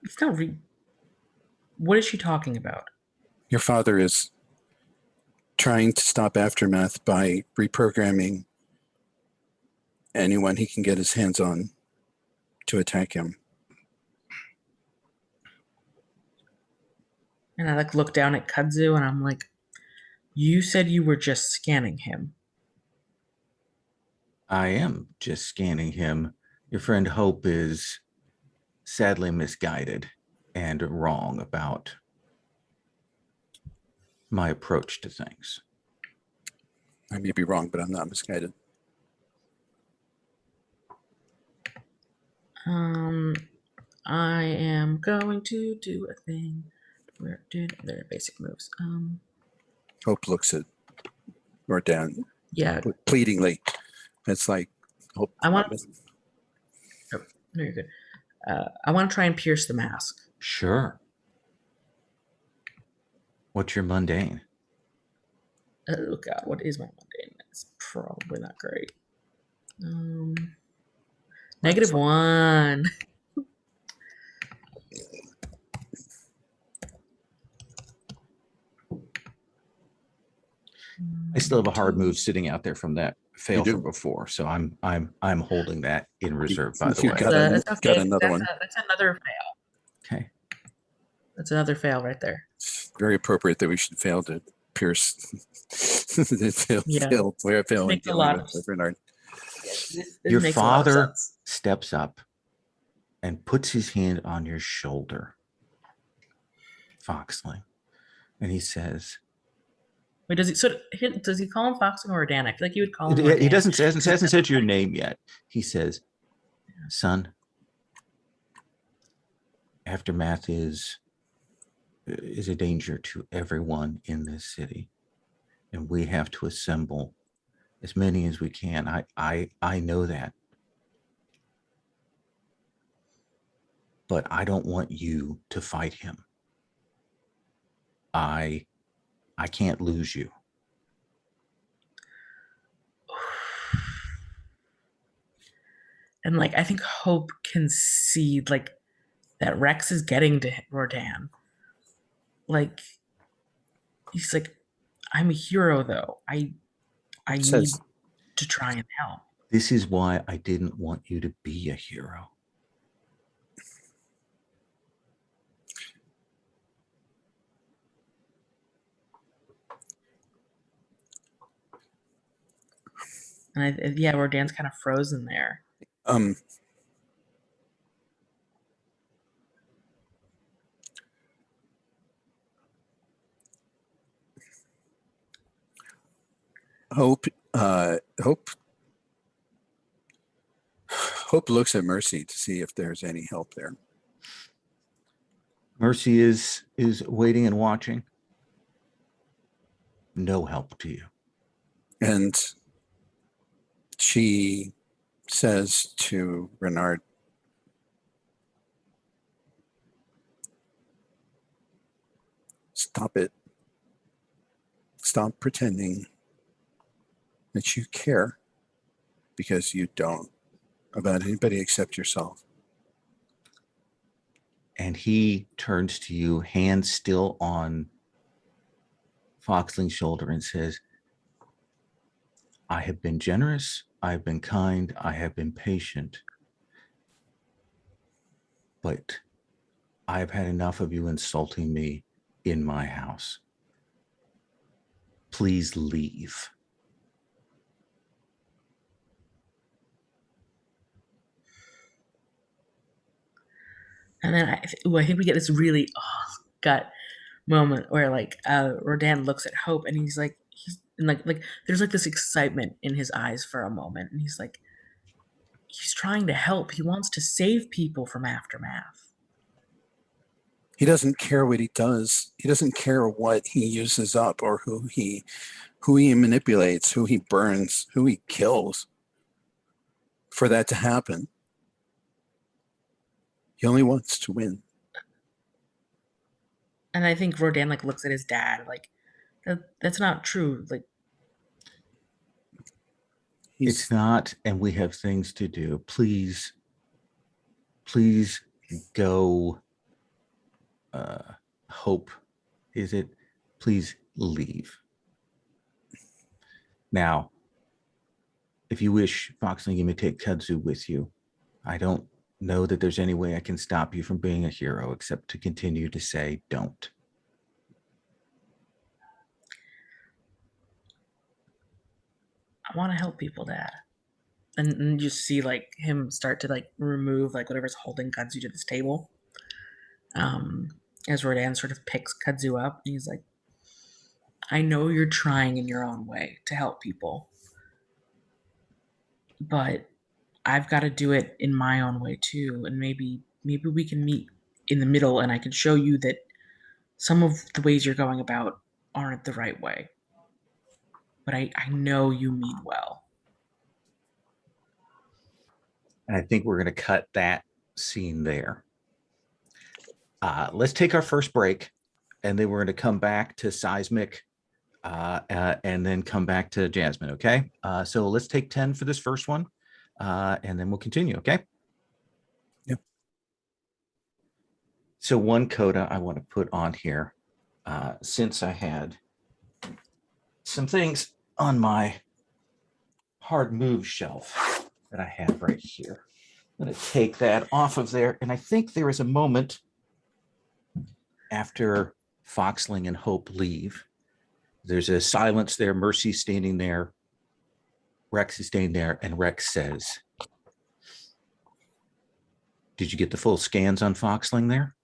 It's not what is she talking about? Your father is trying to stop Aftermath by reprogramming anyone he can get his hands on to attack him. And I look down at Kudzu and I'm like, you said you were just scanning him. I am just scanning him. Your friend Hope is sadly misguided and wrong about my approach to things. I may be wrong, but I'm not misguided. I am going to do a thing Where did their basic moves? Hope looks at Rodan Yeah, pleadingly. It's like Hope. I want. Oh, no, you're good. I want to try and pierce the mask. Sure. What's your mundane? Oh god, what is my mundane? It's probably not great. -1. I still have a hard move sitting out there from that fail do. from before, so I'm holding that in reserve. By the You way, got That's okay. got another one. That's another fail. okay. That's another fail right there. Very appropriate that we should fail to pierce. Yeah. fail in Makes a dealing lot with of- Bernard. This Your makes a lot of father sense. steps up and puts his hand on your shoulder, Foxling, and he says, Wait, does he call him Foxing or Rodan? I feel like he would call him. he Rodan. hasn't said your name yet. He says, son, Aftermath is a danger to everyone in this city, and we have to assemble as many as we can. I know that, but I don't want you to fight him. I can't lose you. And like I think Hope can see like that Rex is getting to Rodan. Like he's like, I'm a hero though. I need Says- to try and help. This is why I didn't want you to be a hero. And yeah, Rodan's kind of frozen there. Hope looks at Mercy to see if there's any help there. Mercy is waiting and watching. No help to you. And she says to Renard, stop it. Stop pretending that you care, because you don't about anybody except yourself. And he turns to you, hand still on Foxling's shoulder, and says, I have been generous, I've been kind, I have been patient, but I've had enough of you insulting me in my house. Please leave. And then I think we get this really gut moment where like Rodan looks at Hope and he's like there's like this excitement in his eyes for a moment, and he's like, he's trying to help. He wants to save people from Aftermath. He doesn't care what he does. He doesn't care what he uses up or who he manipulates, who he burns, who he kills for that to happen. He only wants to win. And I think Rodan like looks at his dad like, that's not true. Like, it's not, and we have things to do. Please go. Hope, is it? Please leave. Now, if you wish, Foxling, you may take Kudzu with you. I don't know that there's any way I can stop you from being a hero except to continue to say don't. I want to help people, Dad. And you see like him start to like remove like whatever's holding Kudzu to this table. As Rodan sort of picks Kudzu up, and he's like, I know you're trying in your own way to help people, but I've got to do it in my own way too. And maybe we can meet in the middle, and I can show you that some of the ways you're going about aren't the right way. But I know you mean well. And I think we're going to cut that scene there. Let's take our first break, and then we're going to come back to Seismic and then come back to Jasmine, okay? So let's take 10 for this first one, and then we'll continue, okay? Yep. So one coda I want to put on here, since I had some things on my hard move shelf that I have right here. I'm going to take that off of there, and I think there is a moment after Foxling and Hope leave. There's a silence there. Mercy's standing there. Rex is standing there, and Rex says, "Did you get the full scans on Foxling there?"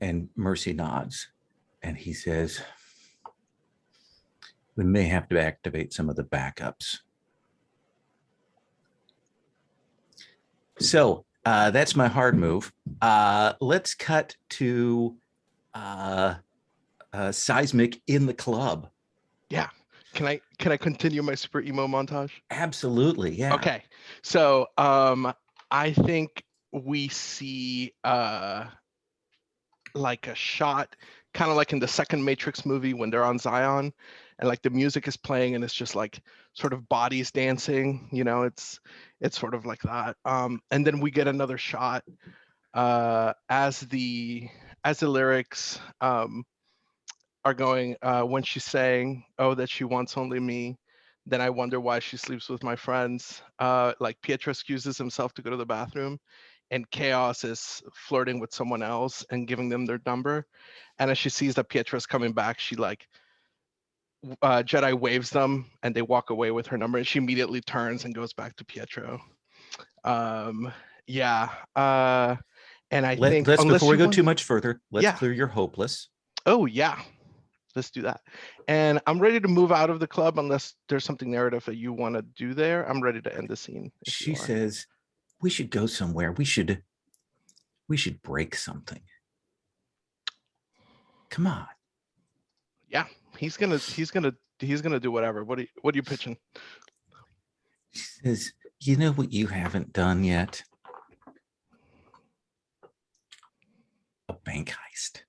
And Mercy nods, and he says, "We may have to activate some of the backups." So that's my hard move. Let's cut to Seismic in the club. Yeah. Can I continue my super emo montage? Absolutely, yeah. Okay. So I think we see like a shot, kind of like in the second Matrix movie when they're on Zion, and like the music is playing and it's just like sort of bodies dancing. You know, it's sort of like that. And then we get another shot as the lyrics are going, when she's saying, "Oh, that she wants only me, then I wonder why she sleeps with my friends." Like Pietro excuses himself to go to the bathroom, and Chaos is flirting with someone else and giving them their number. And as she sees that Pietro's coming back, she like Jedi waves them, and they walk away with her number, and she immediately turns and goes back to Pietro. Yeah. And I think let's unless before we you go want- too much further, let's Yeah. clear your hopeless. Oh yeah, let's do that. And I'm ready to move out of the club unless there's something narrative that you want to do there. I'm ready to end the scene. if She you are. says, "We should go somewhere. We should break something. Come on." Yeah, he's gonna do whatever. What are you pitching? She says, "You know what you haven't done yet? A bank heist."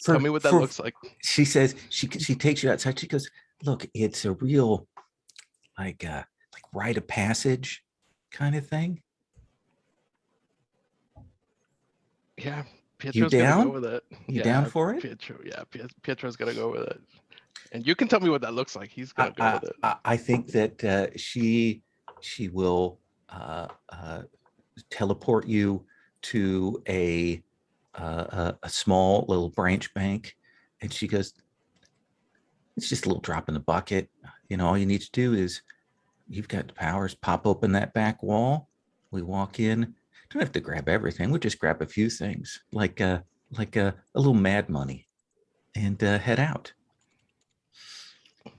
Tell me what that looks like. She says she takes you outside. She goes, "Look, it's a real like rite of passage kind of thing." Yeah, Pietro's gonna down? go with it. You down for it? Pietro's gonna go with it. And you can tell me what that looks like. He's gonna go with it. I think that she will teleport you to a small little branch bank, and she goes, "It's just a little drop in the bucket. You know, all you need to do is, you've got the powers, pop open that back wall. We walk in. Don't have to grab everything. We just grab a few things, like a little mad money, and head out."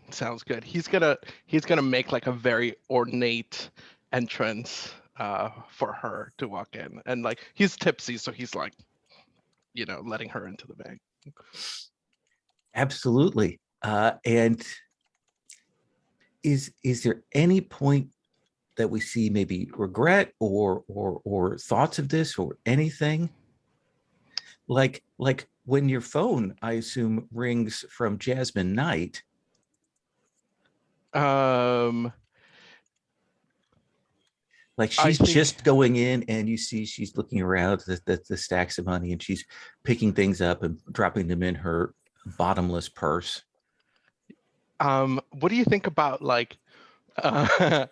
Sounds good. He's gonna make like a very ornate entrance for her to walk in, and like he's tipsy, so he's like, letting her into the bank. Absolutely. And is there any point that we see maybe regret or thoughts of this or anything? Like when your phone, I assume, rings from Jasmine Knight. Like she's just going in, and you see she's looking around the stacks of money, and she's picking things up and dropping them in her bottomless purse. What do you think about like as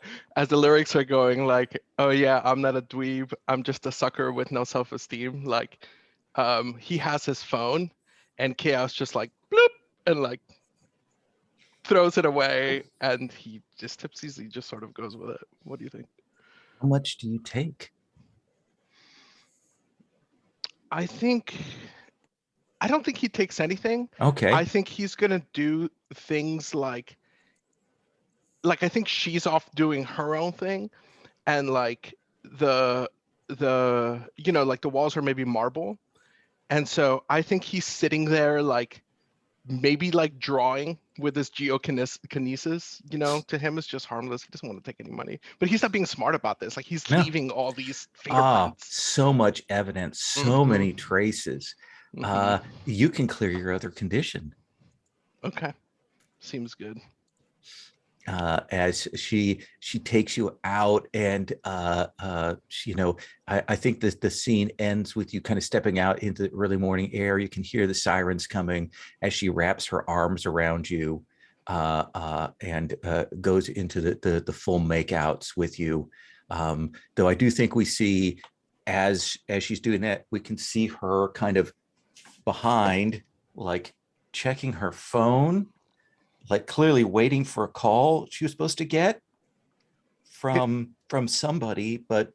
the lyrics are going, like, "Oh yeah, I'm not a dweeb, I'm just a sucker with no self-esteem." Like he has his phone, and Chaos just like bloop and like throws it away, and he just tipsies. He just sort of goes with it. What do you think? How much do you take? I don't think he takes anything. Okay. I think he's gonna do things like I think she's off doing her own thing, and like the you know, like the walls are maybe marble, and so I think he's sitting there like maybe like drawing with his geokinesis. You know, to him it's just harmless. He doesn't want to take any money, but he's not being smart about this. Like he's No. leaving all these fingerprints. So much evidence, so Mhm. many traces. You can clear your other condition. Okay, seems good. As she takes you out, and you know, I think that the scene ends with you kind of stepping out into the early morning air. You can hear the sirens coming as she wraps her arms around you and goes into the full makeouts with you. Though I do think we see, as she's doing that, we can see her kind of behind, like checking her phone, like clearly waiting for a call she was supposed to get from somebody. But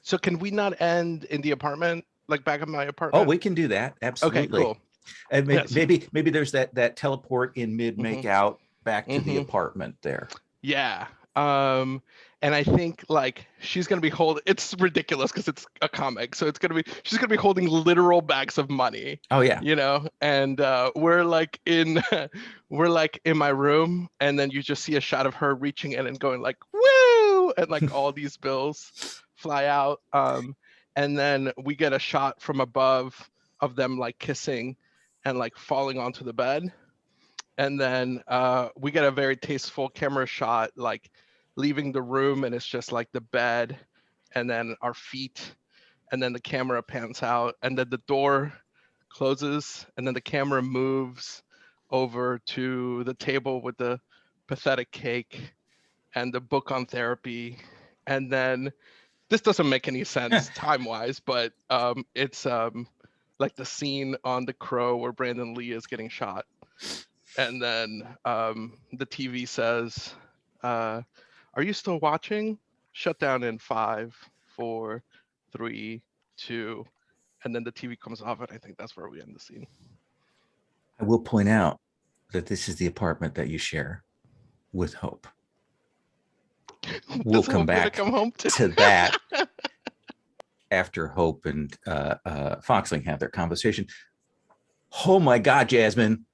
so can we not end in the apartment, like back at my oh, apartment? we can do that, absolutely. Okay, cool. And Yes. maybe there's that teleport in mid make out back to the apartment there. Yeah. And I think like she's gonna be holding, it's ridiculous because it's a comic, so she's gonna be holding literal bags of money. Oh yeah. You know, and we're like in my room, and then you just see a shot of her reaching in and going like woo, and like all these bills fly out. And then we get a shot from above of them like kissing and like falling onto the bed. And then we get a very tasteful camera shot, like leaving the room, and it's just like the bed and then our feet, and then the camera pans out, and then the door closes, and then the camera moves over to the table with the pathetic cake and the book on therapy. And then this doesn't make any sense time-wise, but it's like the scene on The Crow where Brandon Lee is getting shot. And then the TV says, are you still watching? Shut down in 5, 4, 3, 2. And then the TV comes off, and I think that's where we end the scene. I will point out that this is the apartment that you share with Hope. We'll come back home to that after Hope and Foxling have their conversation. Oh my God, Jasmine.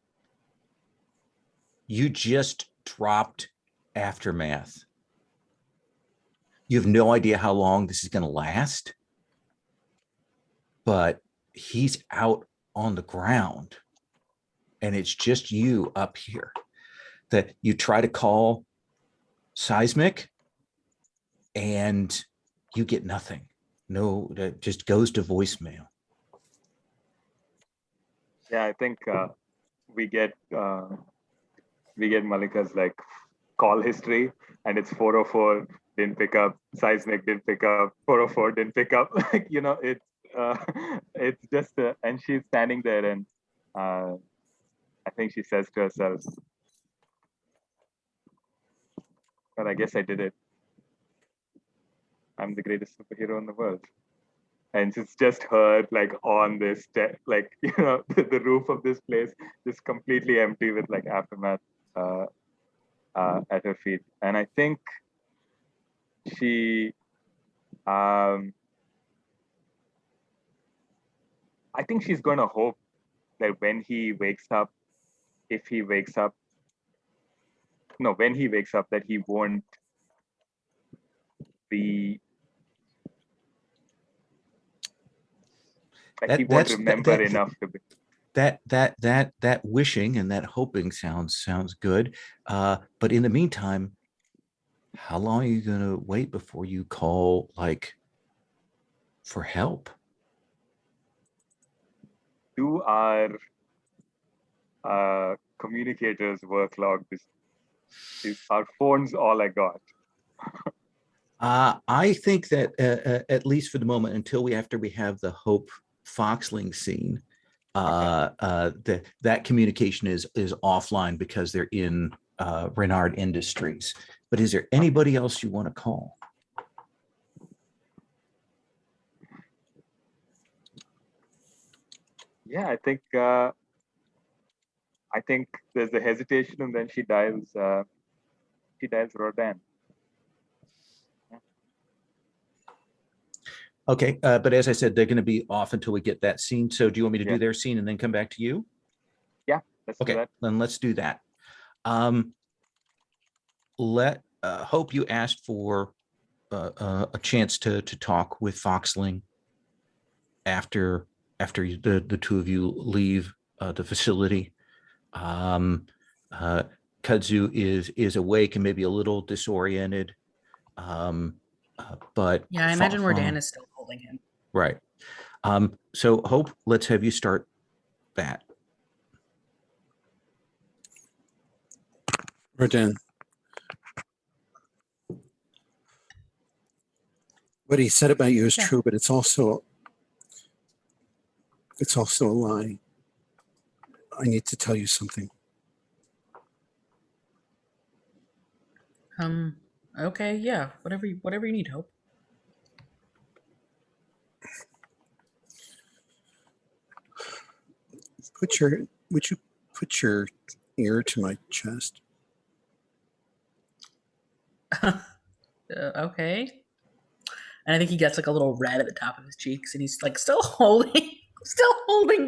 You just dropped Aftermath. You have no idea how long this is going to last, but he's out on the ground and it's just you up here. That you try to call Seismic and you get nothing. No, that just goes to voicemail. Yeah, I think we get Malika's like call history, and it's 404 didn't pick up, Seismic didn't pick up, 404 didn't pick up. Like, you know, it's just and she's standing there, and I think she says to herself, "Well, I guess I did it. I'm the greatest superhero in the world." And it's just her like on this like, you know, the roof of this place just completely empty with like Aftermath at her feet. And I think she I think she's going to hope that when he wakes up, that he won't be like, he won't remember enough to be. That wishing and that hoping sounds good. But in the meantime, how long are you going to wait before you call like for help? Do our communicators work log? Is our phones all I got? I think that at least for the moment, until after we have the Hope Foxling scene, that communication is offline because they're in Renard Industries. But is there anybody else you want to call? Yeah, I think there's a hesitation, and then she dials Rodan. Okay, but as I said, they're going to be off until we get that scene. So do you want me to Yeah. do their scene and then come back to you? Let's do Okay, that. then let's do that. Hope you asked for a chance to talk with Foxling after the two of you leave the facility. Kudzu is awake and maybe a little disoriented. But Yeah, I imagine Rodan is still holding him. right. So Hope, let's have you start that. Rodan, what he said about you is Yeah. true, but it's also a lie. I need to tell you something. Okay, yeah, whatever you need, Hope. Would you put your ear to my chest? Okay. And I think he gets like a little red at the top of his cheeks, and he's like still holding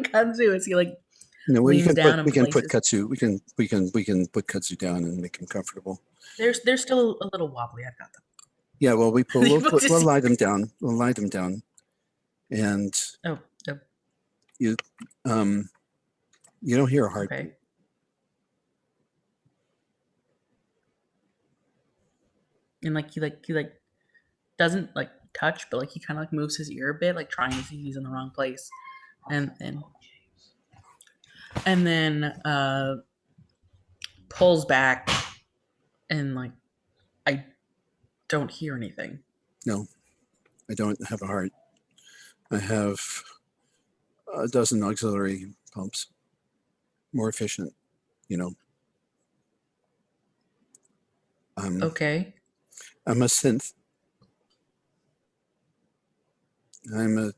Kudzu as he like No, well, leans down and we can put places. Kudzu. We can put Kudzu down and make him comfortable. They're still a little wobbly. I've got them. Yeah, well, He puts his- we'll lie them down. We'll lie them down, and Oh, you don't hear a heartbeat. okay. And like he doesn't like touch, but like he kind of like moves his ear a bit, like trying to see he's in the wrong place, and then pulls back, and like I don't hear anything. No, I don't have a heart. I have a dozen auxiliary pumps, more efficient, you know. Okay. I'm a synth. I don't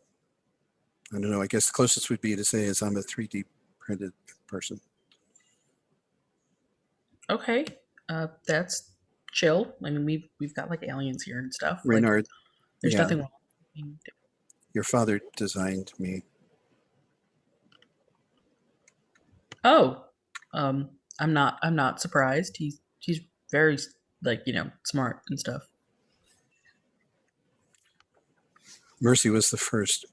know, I guess the closest would be to say is I'm a 3D printed person. Okay. That's chill. I mean, we've got like aliens here and stuff. Like, Reynard, there's yeah. nothing wrong. Your father designed me. Oh, I'm not surprised. He's very like smart and stuff. Mercy was the first.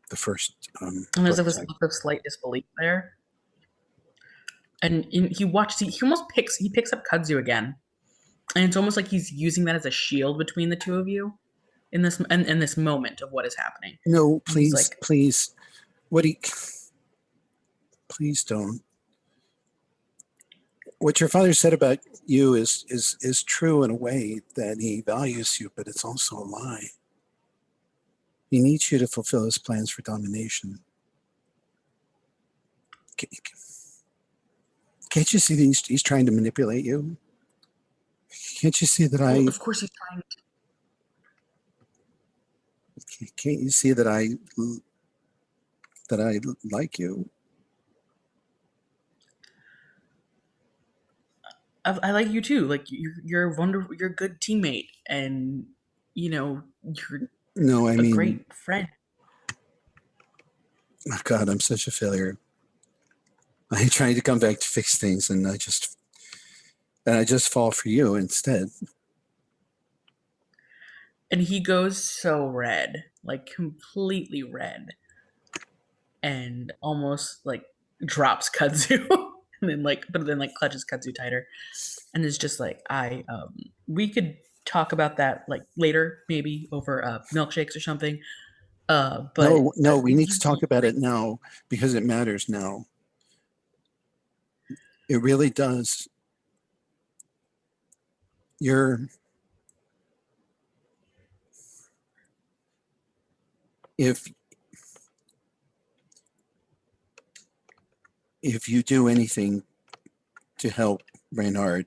And there's like this prototype. look of slight disbelief there. And he almost picks up Kudzu again, and it's almost like he's using that as a shield between the two of you in this moment of what is happening. No, And he's please, like, please. Please don't. What your father said about you is true in a way, that he values you, but it's also a lie. He needs you to fulfill his plans for domination. Can't you see that he's trying to manipulate you? Can't you see that well, of course he's trying to. Can't you see that I like you? I like you too. Like you're wonderful. You're a good teammate, and you're No, I a mean, great friend. oh God, I'm such a failure. I'm trying to come back to fix things, and I just fall for you instead. And he goes so red, like completely red, and almost like drops Kudzu, and then clutches Kudzu tighter, and is just like, we could talk about that like later, maybe over milkshakes or something. But No, we need to talk about it now, because it matters now. It really does. If you do anything to help Reynard,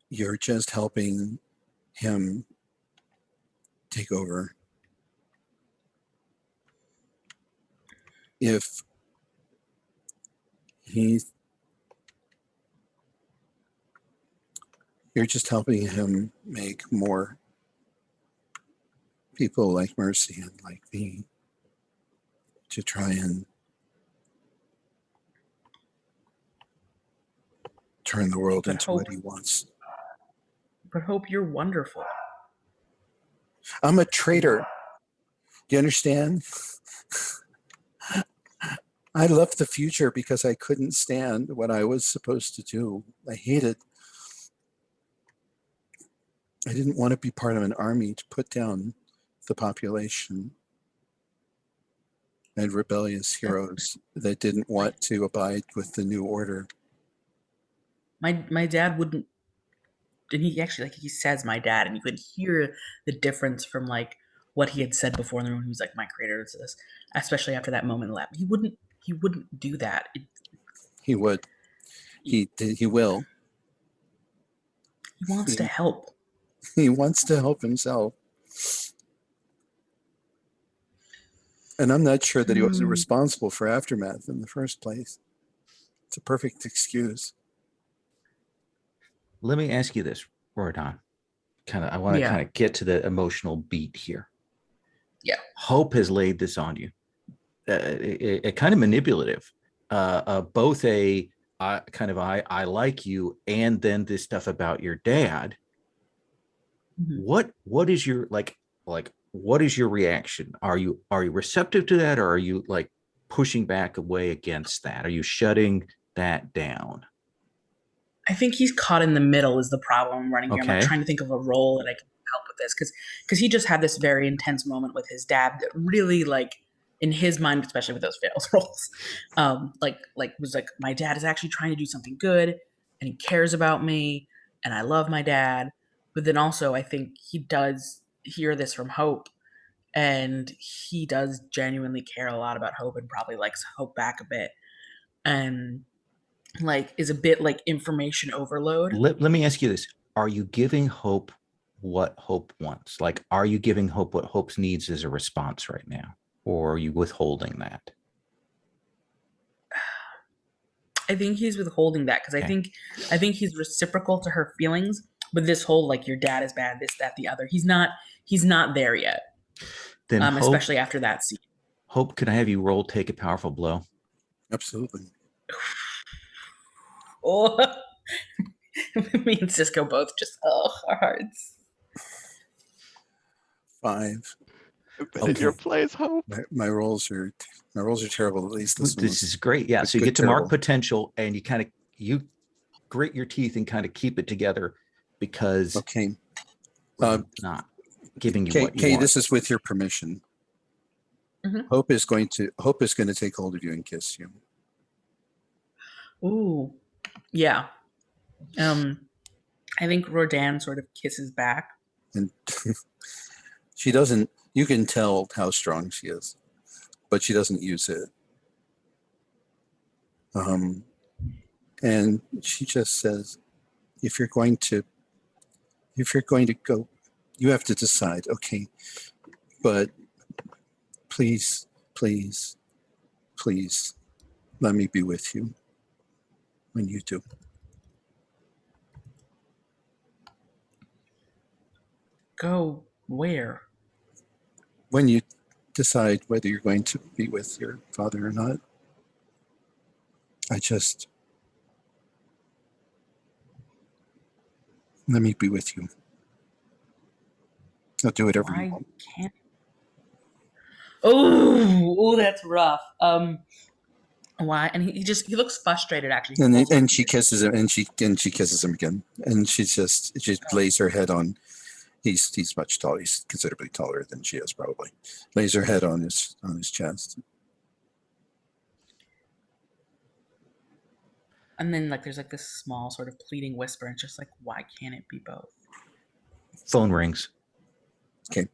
you're just helping him take over. If you're just helping him make more people like Mercy and like me to try and turn the world But into what he wants. But Hope, you're wonderful. I'm a traitor. Do you understand? I left the future because I couldn't stand what I was supposed to do. I hated. I didn't want to be part of an army to put down the population and rebellious heroes that didn't want to abide with the new order. My dad wouldn't, and he actually, like, he says my dad, and you could hear the difference from like what he had said before in the room. He was like, my creator is this, especially after that moment in the lab. He wouldn't do that. He would. He will. He wants to help. He wants to help himself. And I'm not sure that he wasn't responsible for Aftermath in the first place. It's a perfect excuse. Let me ask you this, Rodon. I want to kind of get to the emotional beat here. Yeah. Hope has laid this on you. A kind of manipulative, both a I like you, and then this stuff about your dad. Mm-hmm. What is your like what is your reaction? Are you receptive to that, or are you like pushing back away against that? Are you shutting that down? I think he's caught in the middle is the problem I'm running here. I'm like trying to think of a role that I can help with this, because he just had this very intense moment with his dad that really, like, in his mind, especially with those fails rolls, was like, my dad is actually trying to do something good, and he cares about me, and I love my dad. But then also, I think he does hear this from Hope, and he does genuinely care a lot about Hope, and probably likes Hope back a bit, and like is a bit like information overload. Let me ask you this. Are you giving Hope what Hope wants? Like, are you giving Hope what Hope's needs as a response right now? Or are you withholding that? I think he's withholding that because I think he's reciprocal to her feelings, but this whole like your dad is bad, this, that, the other. He's not there yet. Then Hope, especially after that scene. Hope, can I have you roll Take a Powerful Blow? Absolutely. Oh, me and Cisco both just our hearts. 5. In your place, Hope. My rolls are terrible. At least this is great. Yeah, so you get to mark potential, and you grit your teeth and kind of keep it together because not giving you what you want. This is with your permission. Mm-hmm. Hope is going to take hold of you and kiss you. Ooh, yeah. I think Rodan sort of kisses back, and she doesn't. You can tell how strong she is, but she doesn't use it. And she just says, if you're going to go, you have to decide, okay, but please, please, please let me be with you when you do. Go where? When you decide whether you're going to be with your father or not. Let me be with you. I'll do whatever you want. Can't. Oh, that's rough. Why? And he looks frustrated actually. And she kisses him, and she kisses him again, and she lays her head on. He's much taller. He's considerably taller than she is, probably. Lays her head on his chest. And then there's this small sort of pleading whisper, and it's just like, why can't it be both? Phone rings. Okay.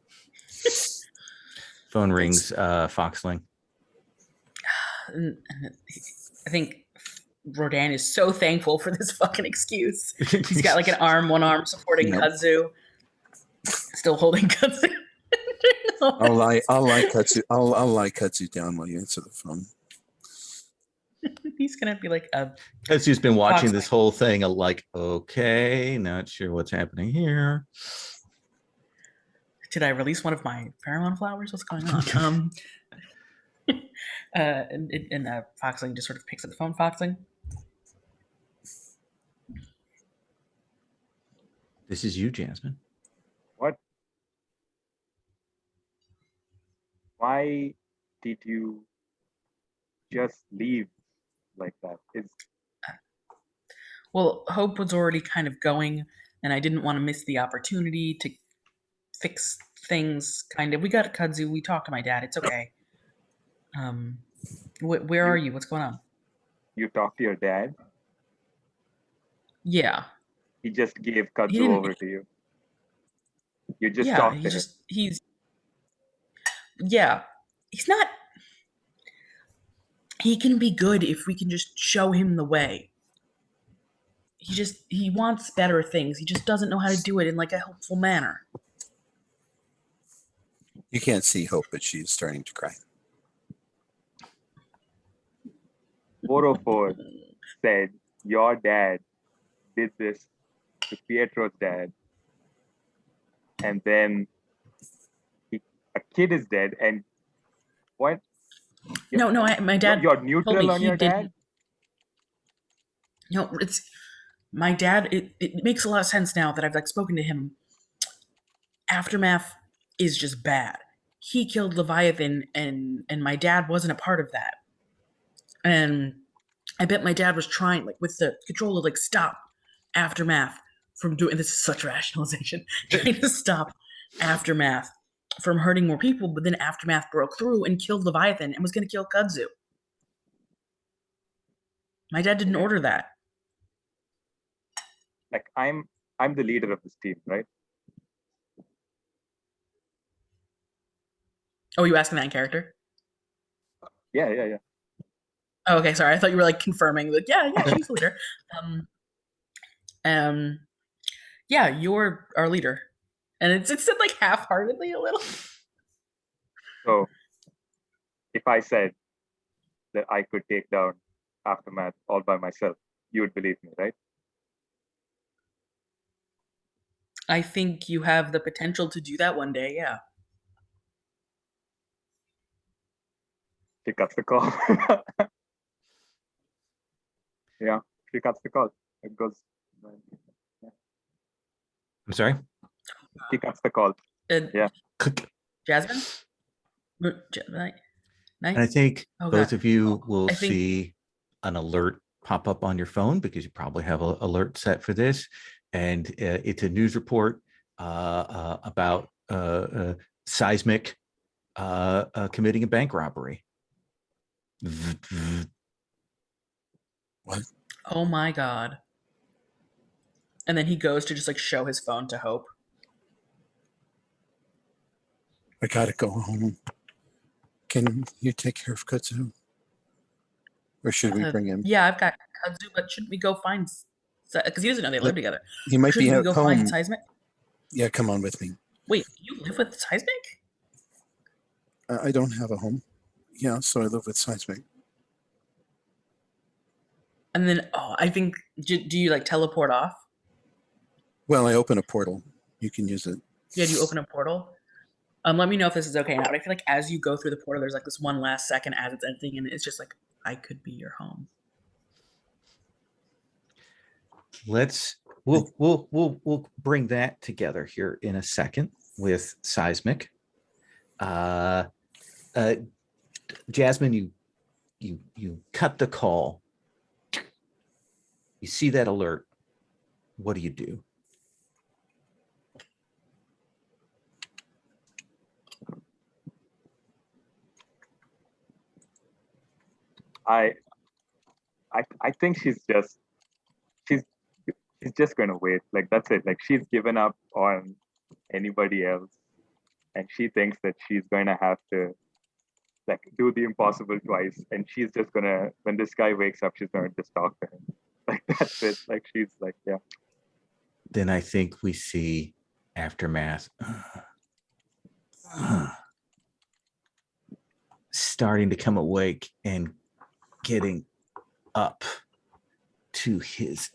Phone rings, Foxling. And I think Rodan is so thankful for this fucking excuse. He's got one arm supporting Kudzu. Still holding Kudzu. I'll lie Kudzu down while you answer the phone. He's gonna be like Kudzu's been watching this whole thing. Okay, not sure what's happening here. Did I release one of my pheromone flowers? What's going on? And Foxling just sort of picks up the phone. Foxling. This is you, Jasmine. What? Why did you just leave like that? Well, Hope was already kind of going, and I didn't want to miss the opportunity to fix things. Kind of. We got kudzu. We talked to my dad. It's okay. Where are you? What's going on? You talked to your dad? Yeah. He just gave kudzu didn't- over to you. You just Yeah. talked to him. He's. Yeah. He's not. He can be good if we can just show him the way. He wants better things. He just doesn't know how to do it in like a helpful manner. You can't see Hope, but she's starting to cry. 404 said your dad did this to Pietro's dad, and then a kid is dead. And what? No, my dad. You're neutral told me on he your did- dad? No, it's my dad. It makes a lot of sense now that I've like spoken to him. Aftermath is just bad. He killed Leviathan, and my dad wasn't a part of that. And I bet my dad was trying, like, with the controller, like, stop Aftermath from doing. This is such rationalization. Trying to stop Aftermath from hurting more people, but then Aftermath broke through and killed Leviathan and was going to kill Kudzu. My dad didn't order that. Like I'm the leader of this team, right? Oh, you asking that in character? Yeah. Oh, okay, sorry. I thought you were like confirming that. Yeah, she's the leader. Yeah, you're our leader, and it's said like half-heartedly a little. So if I said that I could take down Aftermath all by myself, you would believe me, right? I think you have the potential to do that one day. Yeah. She cuts the call. Yeah, she cuts the call. It goes. I'm sorry. She cuts the call. Yeah. Jasmine. And I think Oh, both God. of you will I think- see an alert pop up on your phone because you probably have an alert set for this. And it's a news report about Seismic committing a bank robbery. What? Oh my God. And then he goes to just like show his phone to Hope. I gotta go home. Can you take care of Kudzu? Or should we bring him? Yeah, I've got Kudzu, but shouldn't we go find? Because he doesn't know they live together. He might be Shouldn't we at go home. find Seismic? Yeah, come on with me. Wait, you live with Seismic? I don't have a home. Yeah, so I live with Seismic. And then, I think, do you like teleport off? Well, I open a portal. You can use it. Yeah, do you open a portal? Let me know if this is okay now. But I feel like as you go through the portal, there's like this one last second as it's ending, and it's just like, I could be your home. We'll bring that together here in a second with Seismic. Jasmine, you cut the call. You see that alert. What do you do? I think she's just gonna wait. Like that's it. Like she's given up on anybody else, and she thinks that she's gonna have to like do the impossible twice, and she's just gonna, when this guy wakes up, she's gonna just talk to him. Like that's it. Like she's like, yeah. Then I think we see Aftermath starting to come awake and getting up to his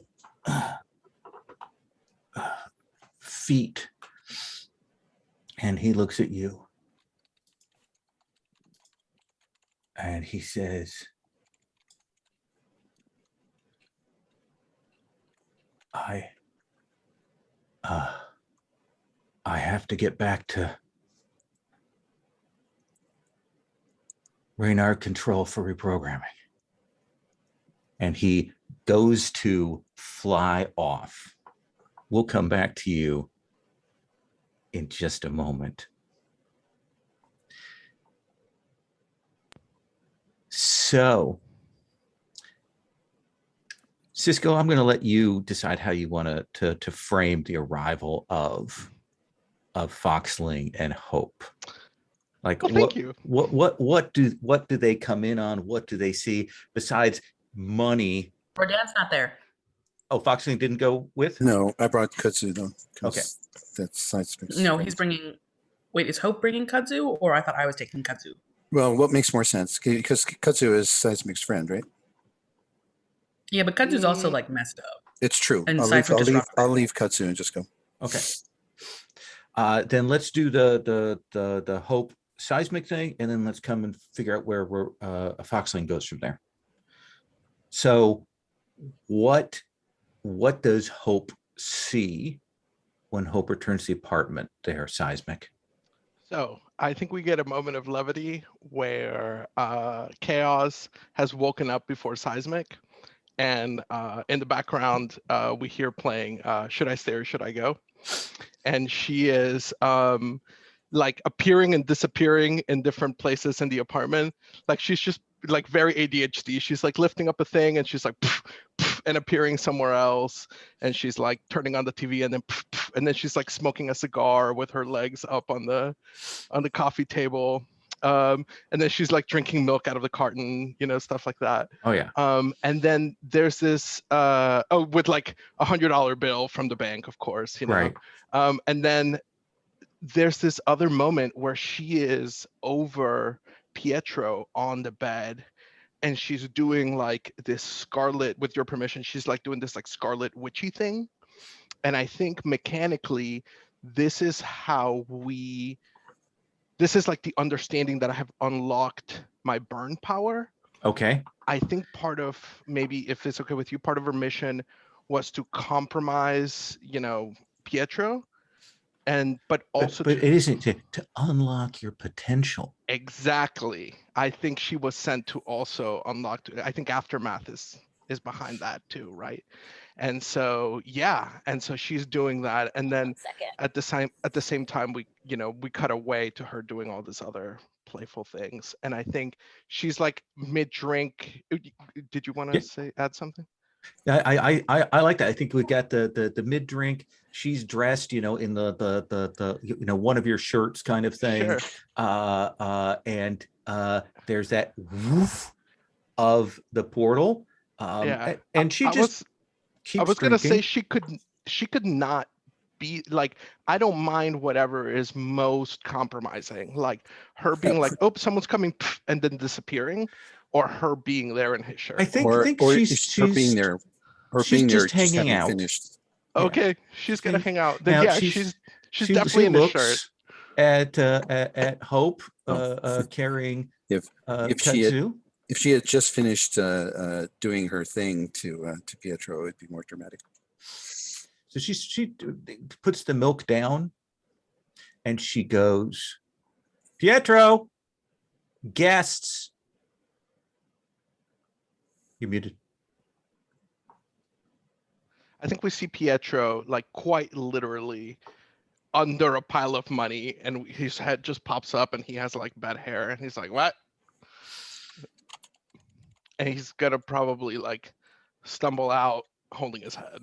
feet And he looks at you. And he says, I have to get back to Reynard control for reprogramming. And he goes to fly off. We'll come back to you in just a moment. So, Cisco, I'm going to let you decide how you want to frame the arrival of Foxling and Hope. Like, Well, thank you. What do they come in on? What do they see besides money? Rodan's not there. Oh, Foxling didn't go with? No, I brought kudzu though. 'cause Okay. That's Seismic's No, friend. he's bringing. Wait, is Hope bringing kudzu, or I thought I was taking kudzu? Well, what makes more sense? Because kudzu is Seismic's friend, right? Yeah, but kudzu's also like messed up. It's true. And I'll Seismic is rough. leave kudzu and just go. Okay. Then let's do the Hope seismic thing, and then let's come and figure out where Foxling goes from there. So, what does Hope see when Hope returns to the apartment there, Seismic? So I think we get a moment of levity where Chaos has woken up before Seismic. And in the background, we hear playing Should I Stay or Should I Go? And she is like appearing and disappearing in different places in the apartment. Like she's just like very ADHD. She's like lifting up a thing and she's like poof, poof, and appearing somewhere else. And she's like turning on the TV and then poof, poof, and then she's like smoking a cigar with her legs up on the coffee table. And then she's like drinking milk out of the carton, you know, stuff like that. Oh yeah. And then there's this with like $100 bill from the bank, of course, you know. Right. And then there's this other moment where she is over Pietro on the bed and she's doing like this scarlet, with your permission, she's like doing this like scarlet witchy thing. And I think mechanically, this is like the understanding that I have unlocked my burn power. Okay. I think part of, maybe if it's okay with you, part of her mission was to compromise, you know, Pietro. But also but it isn't to unlock your potential. Exactly. I think she was sent to also unlock. I think Aftermath is behind that too, right? And so and so she's doing that, and then at the same time we cut away to her doing all this other playful things, and I think she's like mid-drink. Did you want to add something? I like that. I think we got the mid drink. She's dressed, you know, in the you know, one of your shirts kind of thing. Sure. And there's that woof of the portal. And she just keeps I was gonna say drinking. she could not be like, I don't mind whatever is most compromising, like her being like, oh, someone's coming, and then disappearing, or her being there in his shirt. I think she's her being there. Her she's being there just hanging out. Finished. Okay, she's gonna hang out. Then Now, she's definitely in the shirt. At Hope carrying if kudzu. If she had just finished doing her thing to Pietro, it'd be more dramatic. So she puts the milk down and she goes, Pietro, guests. You're muted. I think we see Pietro like quite literally under a pile of money, and his head just pops up and he has like bad hair and he's like, what? And he's gonna probably like stumble out holding his head.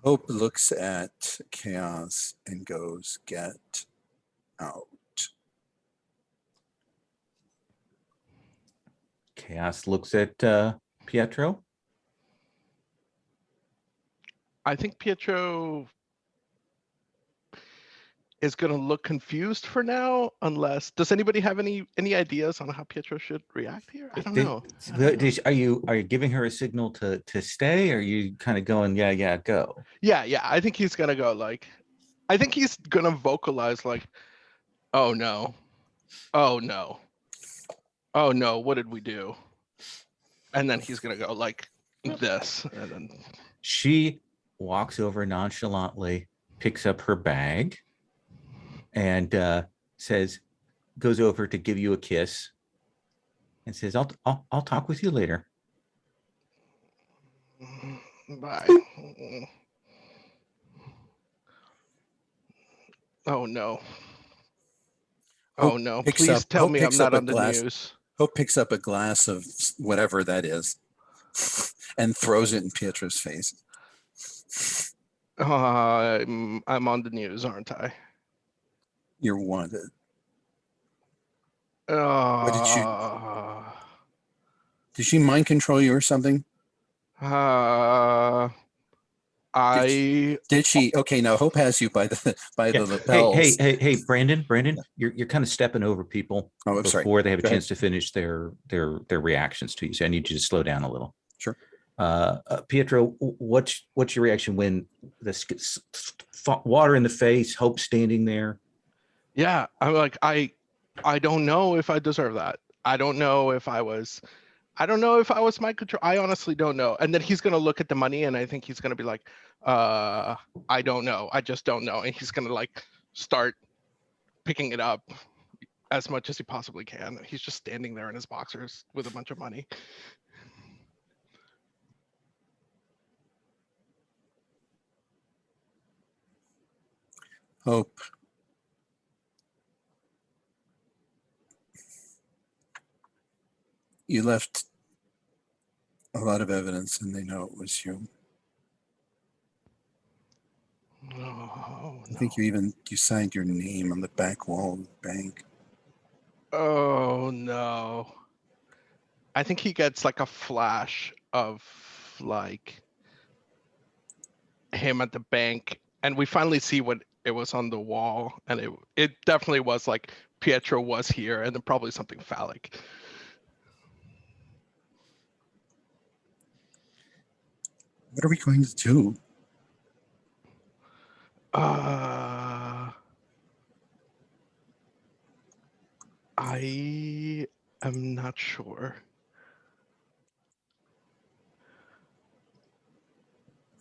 Hope looks at Chaos and goes, get out. Chaos looks at Pietro. I think Pietro is going to look confused for now, unless, does anybody have any ideas on how Pietro should react here? I don't know. Are you giving her a signal to stay? Or are you kind of going, yeah, go? Yeah. I think he's going to go like, I think he's gonna vocalize like, "Oh no, oh no, oh no, what did we do?" And then he's gonna go like this, and then She walks over nonchalantly, picks up her bag, and goes over to give you a kiss, and says, "I'll talk with you later." bye. Oh no. Oh no, please tell me I'm not on the news. Hope picks up a glass of whatever that is and throws it in Pietro's face. I'm on the news, aren't I? You're wanted. Uh, Did she mind control you or something? Did she? Okay, now Hope has you by the lapels. Hey, Brandon, you're kind of stepping over people before they have a chance to finish their reactions to you. So I need you to slow down a little. Sure. Pietro, what's your reaction when the water in the face, Hope standing there? Yeah, I'm like, I don't know if I deserve that. I don't know if I was mind control. I honestly don't know. And then he's gonna look at the money, and I think he's gonna be like, I don't know. I just don't know. And he's gonna like start picking it up as much as he possibly can. He's just standing there in his boxers with a bunch of money. Hope. You left a lot of evidence, and they know it was you. Oh, I think you signed your name on the back wall of the bank. Oh no. I think he gets like a flash of like him at the bank, and we finally see what it was on the wall, and it definitely was like Pietro was here, and then probably something phallic. What are we going to do? I am not sure.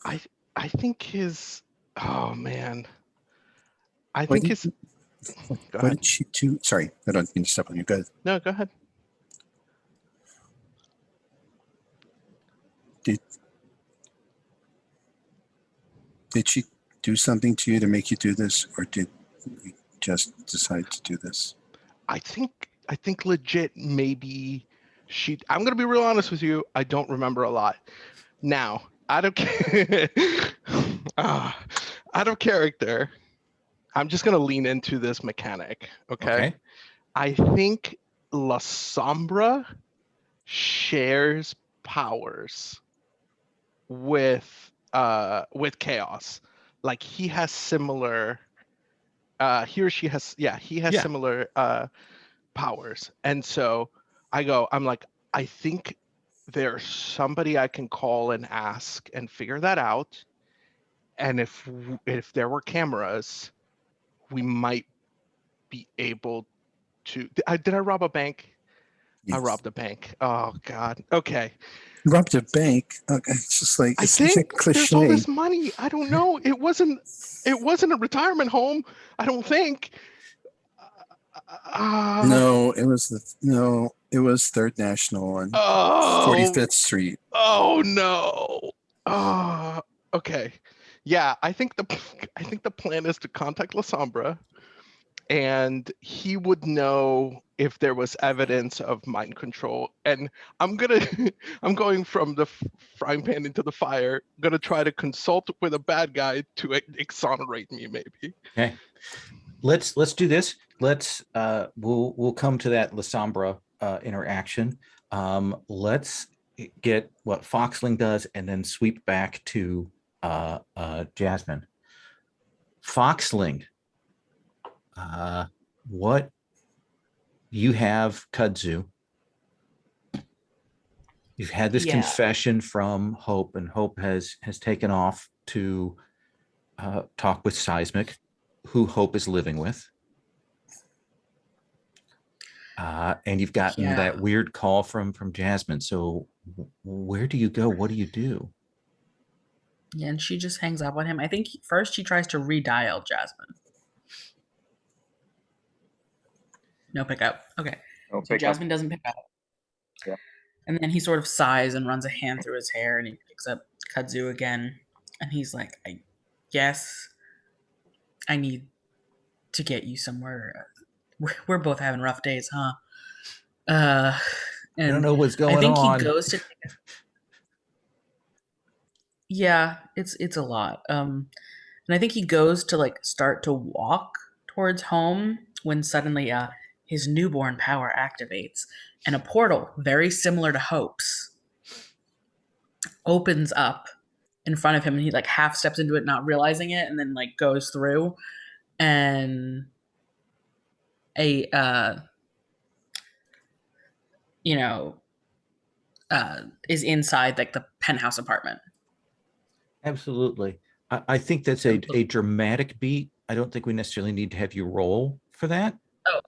I think his. Oh man. I think his. What did she do? Sorry, I don't mean to step on you. Go ahead. No, go ahead. Did she do something to you to make you do this, or did you just decide to do this? I think legit maybe she. I'm gonna be real honest with you. I don't remember a lot. Now, out of out of character, I'm just gonna lean into this mechanic. Okay. I think La Sombra shares powers with Chaos. Like he has similar he or she has similar powers. And so I'm like, I think there's somebody I can call and ask and figure that out. And if there were cameras, we might be able to. Did I rob a bank? Yes. I robbed a bank. Oh God. Okay. Robbed a bank. Okay. It's just like, it's such a cliche. There's all this money. I don't know. It wasn't a retirement home. I don't think. No, it was Third National on 45th Street. Oh no. Okay. Yeah, I think the plan is to contact La Sombra, and he would know if there was evidence of mind control. And I'm going from the frying pan into the fire. I'm gonna try to consult with a bad guy to exonerate me, maybe. Okay. Let's do this. We'll come to that La Sombra interaction. Let's get what Foxling does and then sweep back to Jasmine. Foxling, what you have Kudzu. You've had this confession from Hope, and Hope has taken off to talk with Seismic. who Hope is living with. And you've gotten Yeah. that weird call from Jasmine. So where do you go? What do you do? Yeah, and she just hangs up on him. I think first she tries to redial Jasmine. No pickup. Okay. No So pickup. Jasmine doesn't pick up. Yeah. And then he sort of sighs and runs a hand through his hair and he picks up Kudzu again. And he's like, I guess I need to get you somewhere. We're both having rough days, huh? And I don't know what's going I think on. he goes to. Yeah, it's a lot. And I think he goes to like start to walk towards home when suddenly his newborn power activates and a portal very similar to Hope's opens up in front of him and he like half steps into it not realizing it and then like goes through and a is inside like the penthouse apartment. Absolutely. I think that's a dramatic beat. I don't think we necessarily need to have you roll for that. Oh,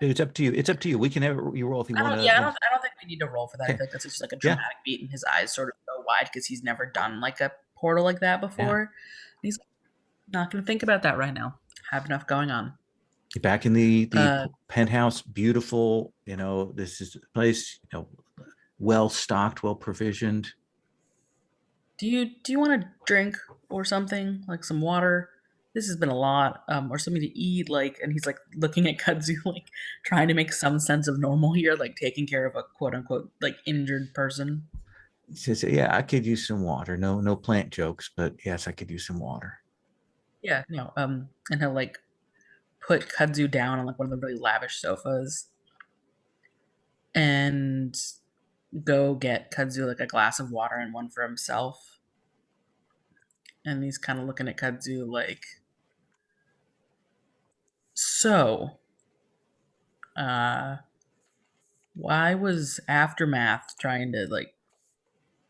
yeah. It's up to you. It's up to you. We can have you roll if you want to. Yeah, I don't think we need to roll for that. Okay. I think that's just like a dramatic beat and his eyes sort of go wide because he's never done like a portal like that before. Yeah. He's not going to think about that right now. Have enough going on. You're back in the penthouse, beautiful. This is a place, well stocked, well provisioned. Do you want a drink or something, like some water? This has been a lot, or something to eat, like. And he's like looking at Kudzu, like trying to make some sense of normal here, like taking care of a quote unquote like injured person. He says, "Yeah, I could use some water. No plant jokes, but yes, I could use some water." Yeah, no. And he'll like put Kudzu down on like one of the really lavish sofas, and go get Kudzu like a glass of water and one for himself. And he's kind of looking at Kudzu like, so, why was Aftermath trying to like,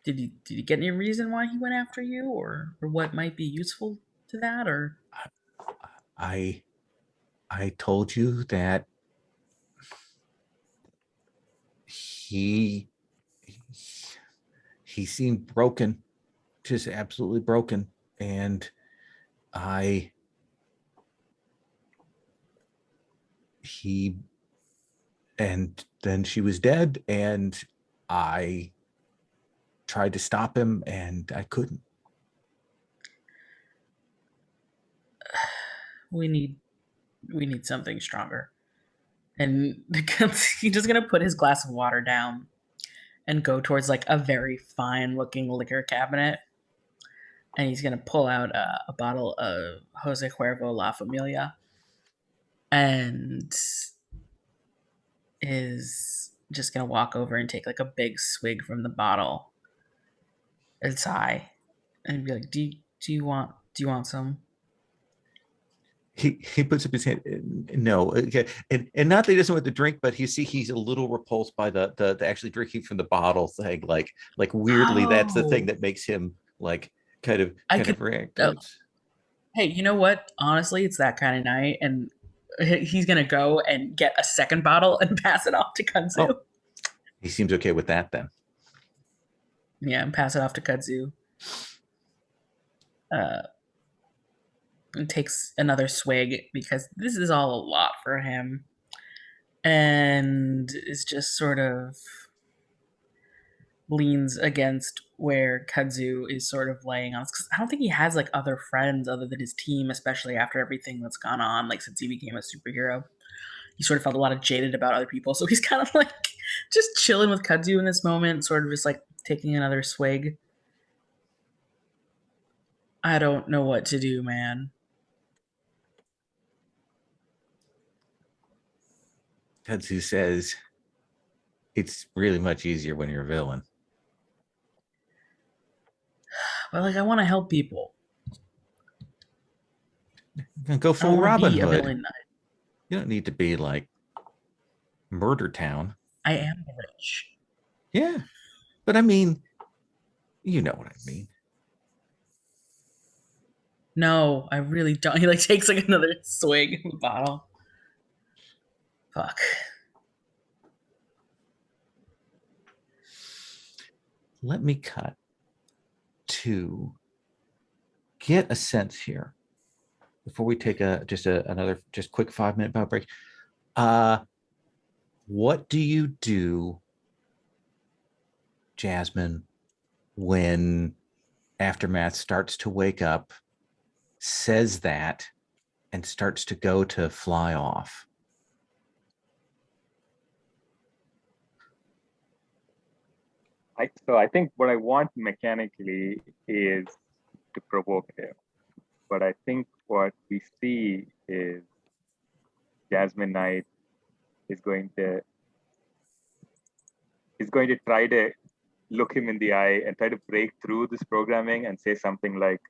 did he get any reason why he went after you or what might be useful to that? Or I told you that he seemed broken, just absolutely broken. And and then she was dead and I tried to stop him and I couldn't. We need something stronger. And he's just gonna put his glass of water down and go towards like a very fine looking liquor cabinet. And he's going to pull out a bottle of Jose Cuervo La Familia and is just going to walk over and take like a big swig from the bottle and sigh and be like, do you want some? He puts up his hand. No, okay. And not that he doesn't want to drink, but he's a little repulsed by the actually drinking from the bottle thing. Like weirdly, that's the thing that makes him like kind of react. Hey, you know what? Honestly, it's that kind of night, and he's gonna go and get a second bottle and pass it off to Kudzu. Oh, he seems okay with that then. Yeah, and pass it off to Kudzu. And takes another swig because this is all a lot for him, and is just sort of leans against where Kudzu is sort of laying on. Because I don't think he has like other friends other than his team, especially after everything that's gone on. Like since he became a superhero, he sort of felt a lot of jaded about other people. So he's kind of like just chilling with Kudzu in this moment, sort of just like taking another swig. I don't know what to do, man. Kudzu says, "It's really much easier when you're a villain." But like, I want to help people. Go full Robin Hood. You don't need to be like Murder Town. I am rich. Yeah, but I mean, you know what I mean. No, I really don't. He like takes like another swig of the bottle. Fuck. Let me cut to get a sense here before we take another quick 5-minute bout break. What do you do, Jasmine, when Aftermath starts to wake up, says that, and starts to go to fly off? So I think what I want mechanically is to provoke him. But I think what we see is Jasmine Knight is going to try to look him in the eye and try to break through this programming and say something like,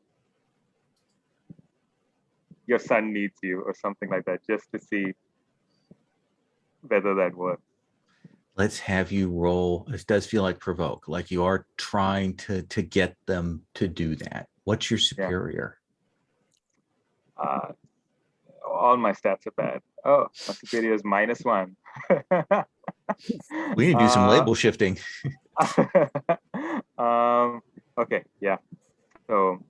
your son needs you, or something like that, just to see whether that works. Let's have you roll. It does feel like provoke, like you are trying to get them to do that. What's your superior? All my stats are bad. Oh, my superior is -1. We need to do some label shifting. Okay, yeah. So,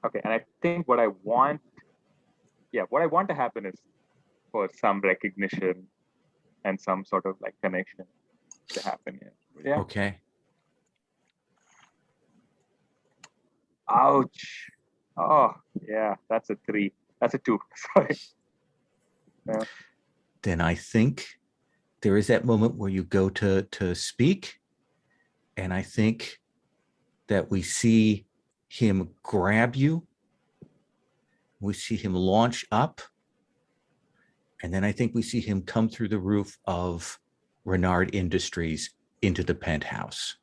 okay, and I think what I want to happen is for some recognition and some sort of like connection to happen here. Yeah. Okay. Ouch. Oh, yeah, that's a 3. That's a 2. Sorry. Yeah. Then I think there is that moment where you go to speak, and I think that we see him grab you. We see him launch up, and then I think we see him come through the roof of Renard Industries into the penthouse,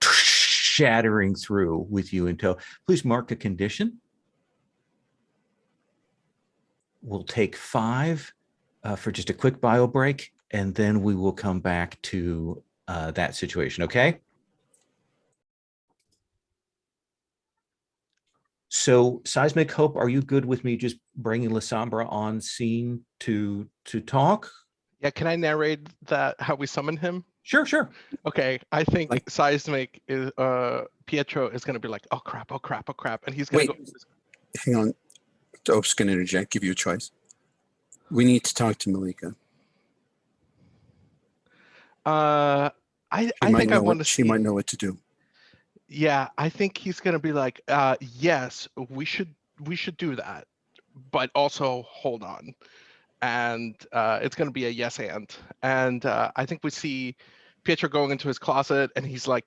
shattering through with you in tow. Please mark a condition. We'll take 5 for just a quick bio break, and then we will come back to that situation, okay? So, Seismic Hope, are you good with me just bringing Lasombra on scene to talk? Yeah, can I narrate that, how we summon him? Sure. Okay, I think Like- Seismic is Pietro is gonna be like, oh crap, and he's gonna Wait. Hang on. Ope's going to interject, give you a choice. We need to talk to Malika. I She think I want to She see. might know what to do. Yeah, I think he's gonna be like, yes, we should do that, but also hold on, and it's gonna be a yes and I think we see Pietro going into his closet and he's like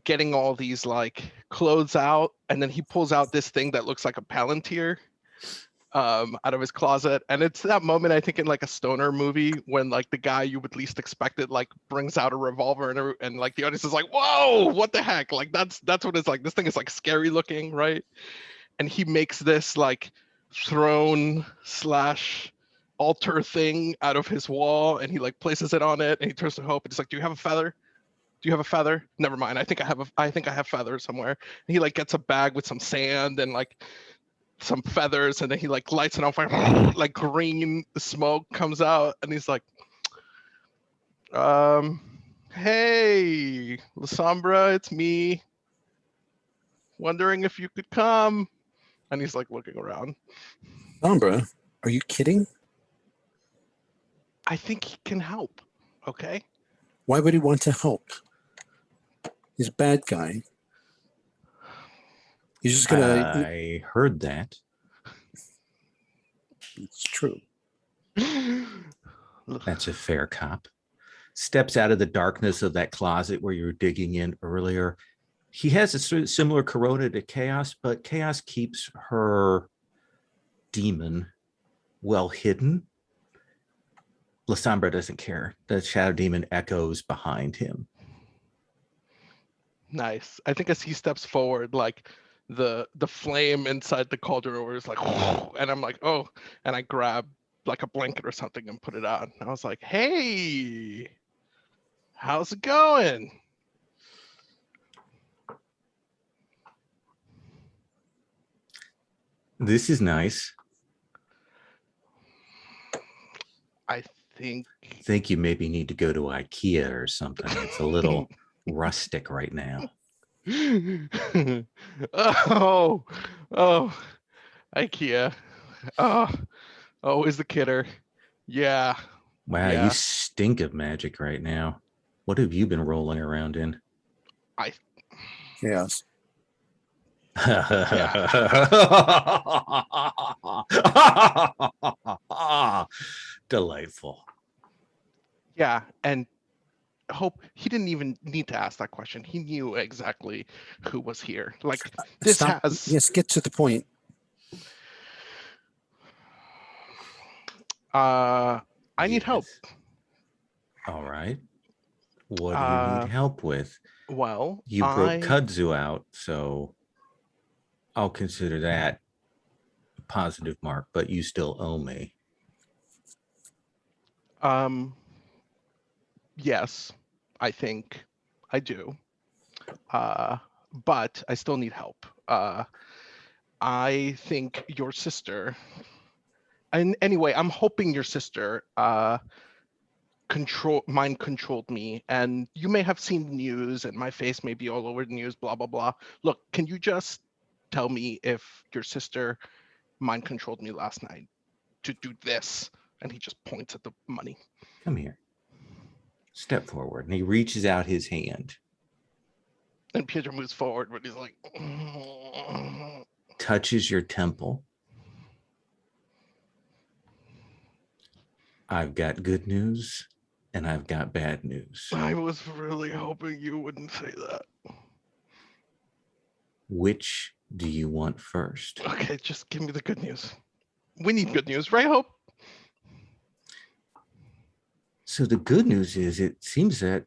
getting all these like clothes out, and then he pulls out this thing that looks like a Palantir out of his closet, and it's that moment I think in like a stoner movie when like the guy you would least expect it like brings out a revolver and like the audience is like, whoa, what the heck, like that's what it's like. This thing is like scary looking, right? And he makes this like throne / altar thing out of his wall, and he like places it on it, and he turns to Hope and he's like, do you have a feather? Never mind, I think I have feathers somewhere. And he like gets a bag with some sand and like some feathers, and then he like lights it on fire, like green smoke comes out, and he's like, hey, Lasombra, it's me. Wondering if you could come. And he's like looking around. Sombra, are you kidding? I think he can help. Okay. Why would he want to help? He's a bad guy. He's just gonna. I heard that. It's true. That's a fair cop. Steps out of the darkness of that closet where you were digging in earlier. He has a sort of similar corona to Chaos, but Chaos keeps her demon well hidden. Lasombra doesn't care. The shadow demon echoes behind him. Nice. I think as he steps forward, like the flame inside the cauldron is like, and I'm like, oh, and I grab like a blanket or something and put it on. I was like, hey, how's it going? This is nice. I think Think you maybe need to go to IKEA or something. It's a little rustic right now. oh, oh, IKEA. Oh, always the kidder. Yeah. Wow, you Yeah. stink of magic right now. What have you been rolling around in? Chaos. Delightful. Yeah. And Hope, he didn't even need to ask that question. He knew exactly who was here. Like this Stop. has Yes, get to the point. I need help. Yes. All right. What do you need help with? Well, You broke kudzu out, so I'll consider that a positive mark, but you still owe me. Yes, I think I do. But I still need help. I think your sister, and anyway, I'm hoping your sister mind controlled me, and you may have seen the news and my face may be all over the news, blah blah blah. Look, can you just tell me if your sister mind controlled me last night to do this? And he just points at the money. Come here. Step forward. And he reaches out his hand. And Pietro moves forward, but he's like touches your temple. I've got good news and I've got bad news. I was really hoping you wouldn't say that. Which do you want first? Okay, just give me the good news. We need good news, right, Hope? So the good news is it seems that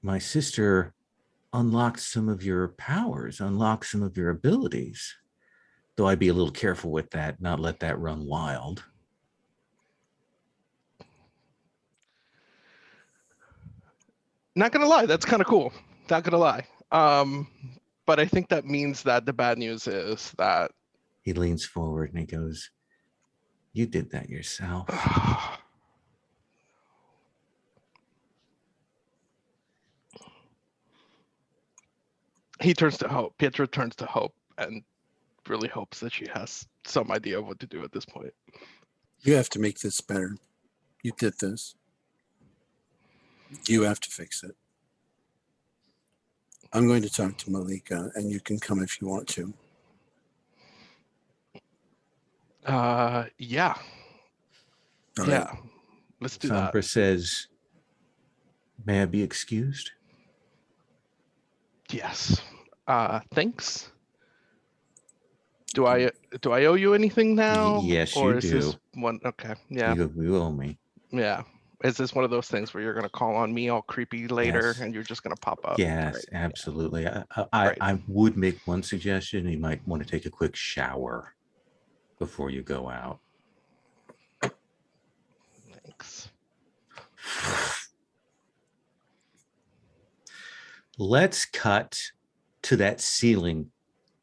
my sister unlocked some of your powers, unlocked some of your abilities. Though I'd be a little careful with that, not let that run wild. Not gonna lie, that's kind of cool. Not gonna lie. But I think that means that the bad news is that he leans forward and he goes, "You did that yourself." He turns to Hope. Pietro turns to Hope and really hopes that she has some idea of what to do at this point. You have to make this better. You did this. You have to fix it. I'm going to talk to Malika, and you can come if you want to. Yeah. All yeah. right. Let's do Sombra says, "May I be excused?" Yes. Thanks. Do I owe you anything now? Yes, or you is do. This one? Okay. Yeah. You owe me. Yeah. Is this one of those things where you're going to call on me all creepy later Yes. and you're just going to pop up? Yes, Great. absolutely. Yeah. I would make one suggestion. You might want to take a quick shower before you go out. Thanks. Let's cut to that ceiling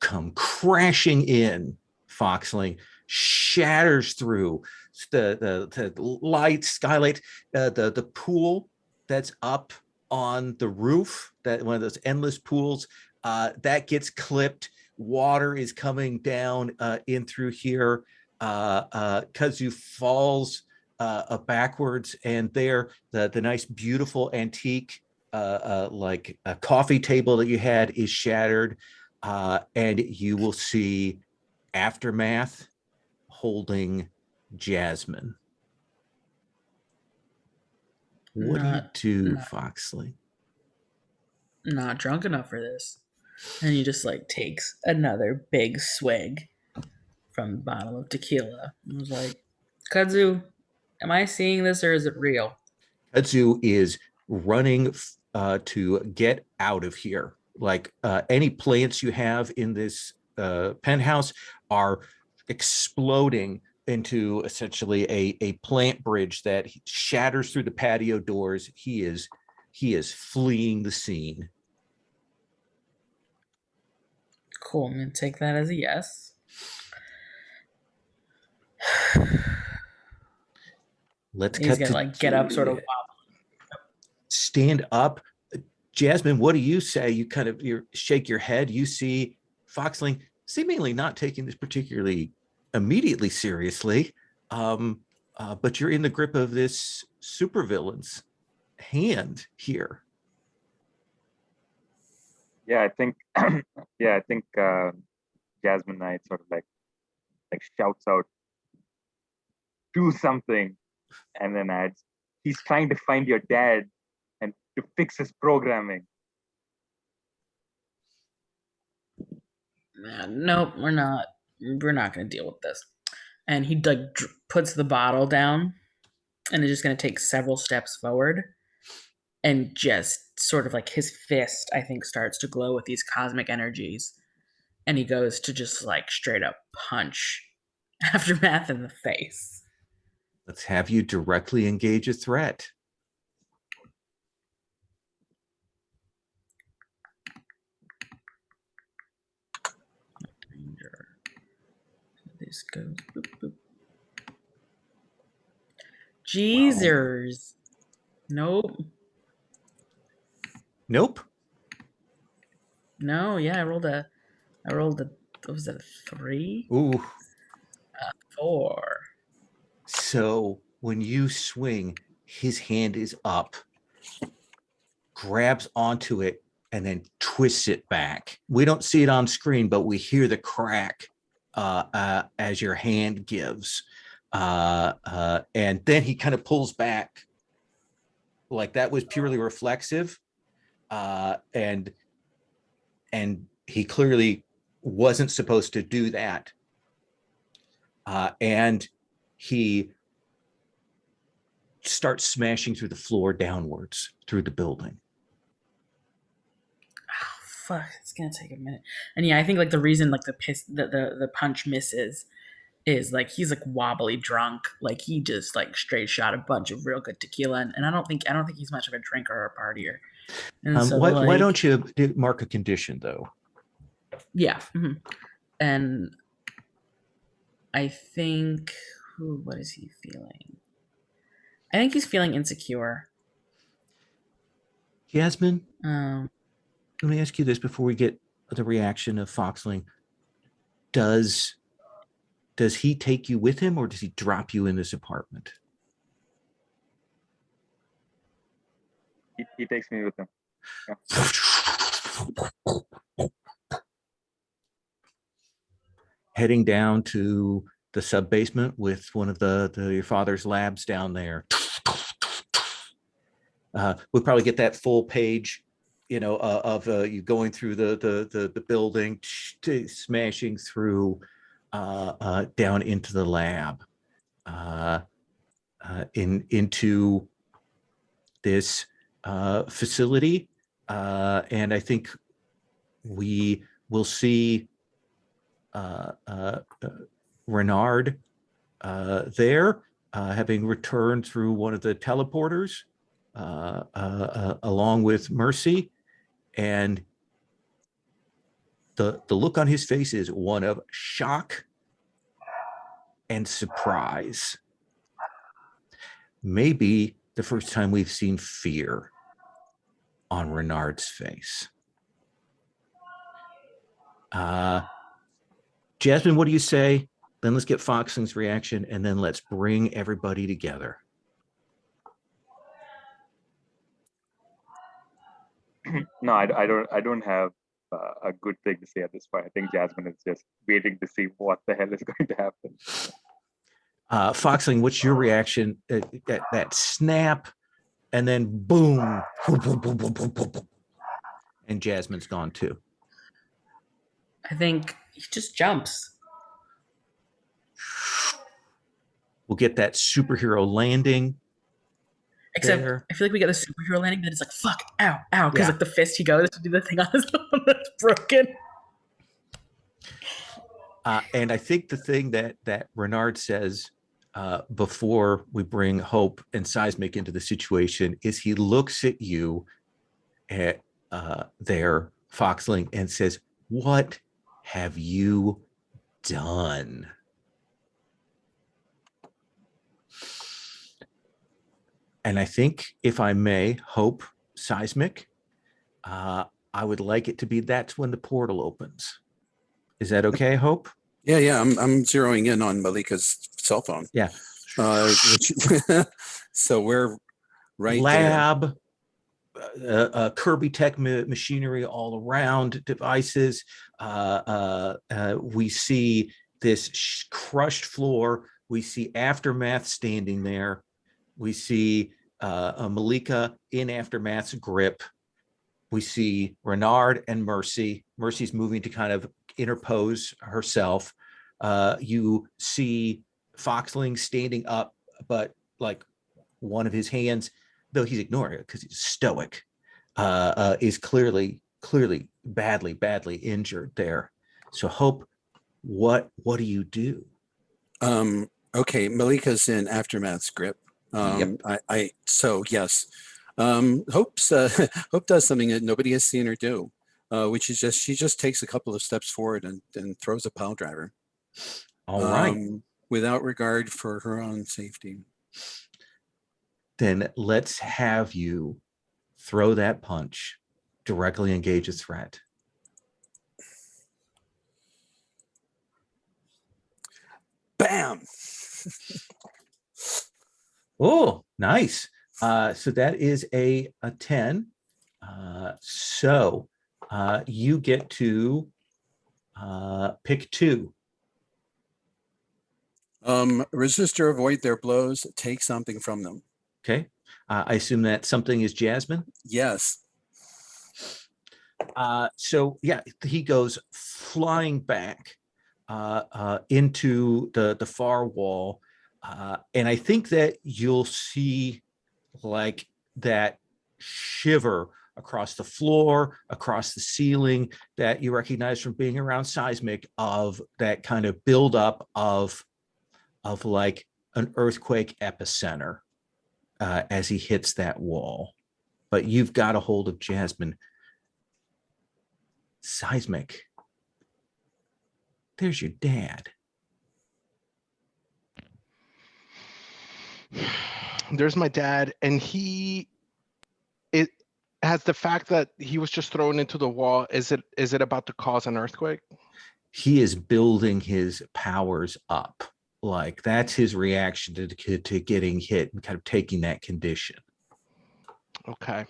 come crashing in. Foxling shatters through the light, skylight, the pool that's up on the roof, that one of those endless pools, that gets clipped. Water is coming down in through here. Kudzu falls backwards, and there the nice, beautiful antique like a coffee table that you had is shattered, and you will see Aftermath holding Jasmine. What do you do, Foxley? Not drunk enough for this. And he just like takes another big swig from the bottle of tequila. I was like, Kudzu, am I seeing this or is it real? Kudzu is running to get out of here. Like any plants you have in this penthouse are exploding into essentially a plant bridge that shatters through the patio doors. He is fleeing the scene. Cool, I'm gonna take that as a yes. Let's He's cut gonna to like get up, sort of. stand up. Jasmine, what do you say? You shake your head. You see Foxling seemingly not taking this particularly immediately seriously, but you're in the grip of this supervillain's hand here. Yeah, I think Jasmine Knight sort of like shouts out, do something, and then adds, he's trying to find your dad and to fix his programming. Nope, we're not gonna deal with this. And he like puts the bottle down and is just gonna take several steps forward, and just sort of like his fist, I think, starts to glow with these cosmic energies, and he goes to just like straight up punch Aftermath in the face. Let's have you directly engage a threat. Danger. This goes boop, boop. Jeezers. Nope. Nope. No, yeah, I rolled a what was that, a 3? Ooh. 4. So when you swing, his hand is up, grabs onto it, and then twists it back. We don't see it on screen, but we hear the crack as your hand gives. And then he kind of pulls back like that was purely reflexive. And he clearly wasn't supposed to do that. And he starts smashing through the floor downwards through the building. Oh, fuck, it's gonna take a minute. And yeah, I think like the reason like the punch misses is like he's like wobbly drunk. Like he just like straight shot a bunch of real good tequila, and I don't think he's much of a drinker or a partier. And so why don't you mark a condition though? Yeah. Mm-hmm. And I think, what is he feeling? I think he's feeling insecure. Jasmine, let me ask you this before we get the reaction of Foxling. Does he take you with him, or does he drop you in this apartment? He takes me with him. Yeah. Heading down to the sub basement with one of your father's labs down there. We'll probably get that full page, of you going through the building, smashing through down into the lab, into this facility, and I think we will see Renard there, having returned through one of the teleporters, along with Mercy, and the look on his face is one of shock and surprise. Maybe the first time we've seen fear on Renard's face. Jasmine, what do you say? Then let's get Foxling's reaction, and then let's bring everybody together. No, I don't have a good thing to say at this point. I think Jasmine is just waiting to see what the hell is going to happen. Foxling, what's your reaction at that snap, and then boom, and Jasmine's gone too? I think he just jumps. We'll get that superhero landing. Except there. I feel like we get a superhero landing, but it's like fuck, ow, ow, because like the fist he goes to do the thing on his arm that's broken. And I think the thing that Renard says before we bring Hope and Seismic into the situation is he looks at you at there, Foxling, and says, "What have you done?" And I think, if I may, Hope Seismic, I would like it to be that's when the portal opens. Is that okay, Hope? Yeah. I'm zeroing in on Malika's cell phone. Yeah. So we're right Lab, Kirby Tech machinery all around, devices. We see this crushed floor. We see Aftermath standing there. We see Malika in Aftermath's grip. We see Renard and Mercy. Mercy's moving to kind of interpose herself. You see Foxling standing up, but like one of his hands, though he's ignoring it because he's stoic, is clearly badly injured there. So Hope, what do you do? Okay, Malika's in Aftermath's grip. Yep. So yes. Hope's Hope does something that nobody has seen her do, which is she just takes a couple of steps forward and throws a pile driver. All right. Without regard for her own safety. Then let's have you throw that punch, directly engage a threat. Bam! Oh, nice. So that is a 10. So you get to pick 2. Resist or avoid their blows. Take something from them. Okay. I assume that something is Jasmine. Yes. So yeah, he goes flying back into the far wall. And I think that you'll see like that shiver across the floor, across the ceiling that you recognize from being around Seismic, of that kind of buildup of like an earthquake epicenter as he hits that wall. But you've got a hold of Jasmine. Seismic, there's your dad. There's my dad, and it has the fact that he was just thrown into the wall. Is it about to cause an earthquake? He is building his powers up. Like that's his reaction to getting hit and kind of taking that condition. Okay.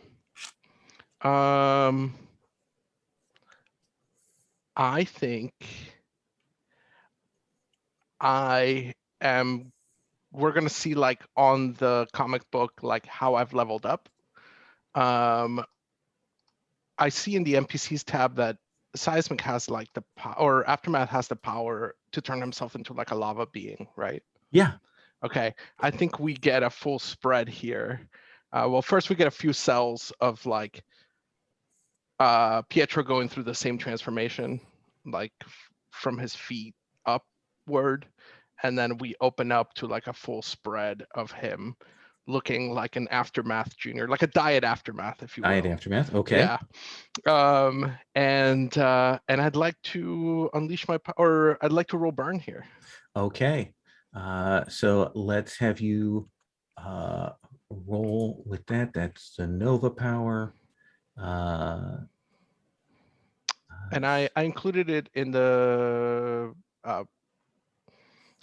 I think we're gonna see like on the comic book like how I've leveled up. I see in the NPCs tab that Seismic has like the power, or Aftermath has the power to turn himself into like a lava being, right? Yeah. Okay. I think we get a full spread here. Well, first we get a few cells of like Pietro going through the same transformation, like from his feet upward, and then we open up to like a full spread of him looking like an Aftermath Junior, like a diet Aftermath, if you will. Diet Aftermath. Okay. Yeah. And I'd like to unleash or I'd like to roll burn here. Okay. So let's have you roll with that. That's the Nova power. And I included it in the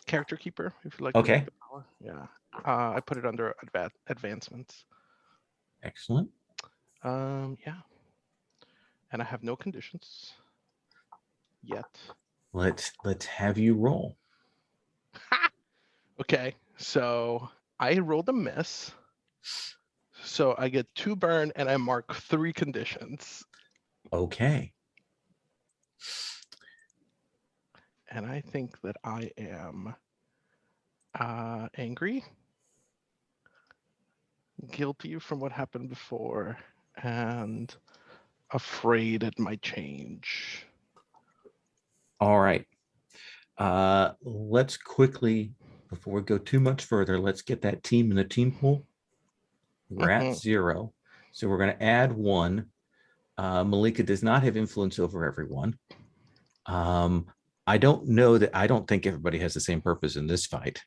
character keeper, if you like. Okay. The power. Yeah. I put it under advancements. Excellent. Yeah. And I have no conditions yet. Let's have you roll. Okay, so I rolled a miss. So I get 2 burn and I mark 3 conditions. Okay. And I think that I am angry, guilty from what happened before, and afraid it might change. All right. Let's quickly, before we go too much further, let's get that team in the team pool. We're at 0. So we're going to add 1. Malika does not have influence over everyone. I don't think everybody has the same purpose in this fight.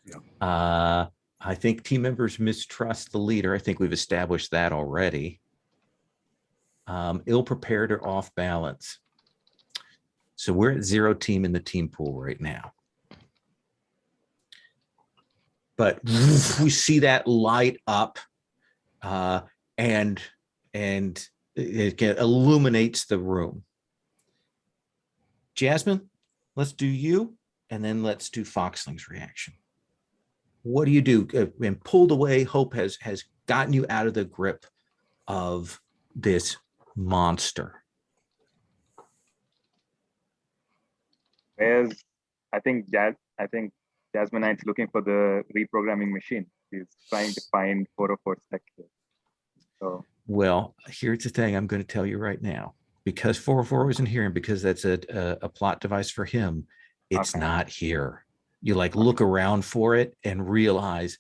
Yeah. I think team members mistrust the leader. I think we've established that already. Ill-prepared or off balance. So we're at 0 team in the team pool right now. But we see that light up and it illuminates the room. Jasmine, let's do you, and then let's do Foxling's reaction. What do you do? And pulled away, Hope has gotten you out of the grip of this monster. I think Jasmine Knight's looking for the reprogramming machine. He's trying to find 404 spectrum. So, well, here's the thing I'm going to tell you right now. Because 404 isn't here, and because that's a plot device for him, it's not here. You look around for it and realize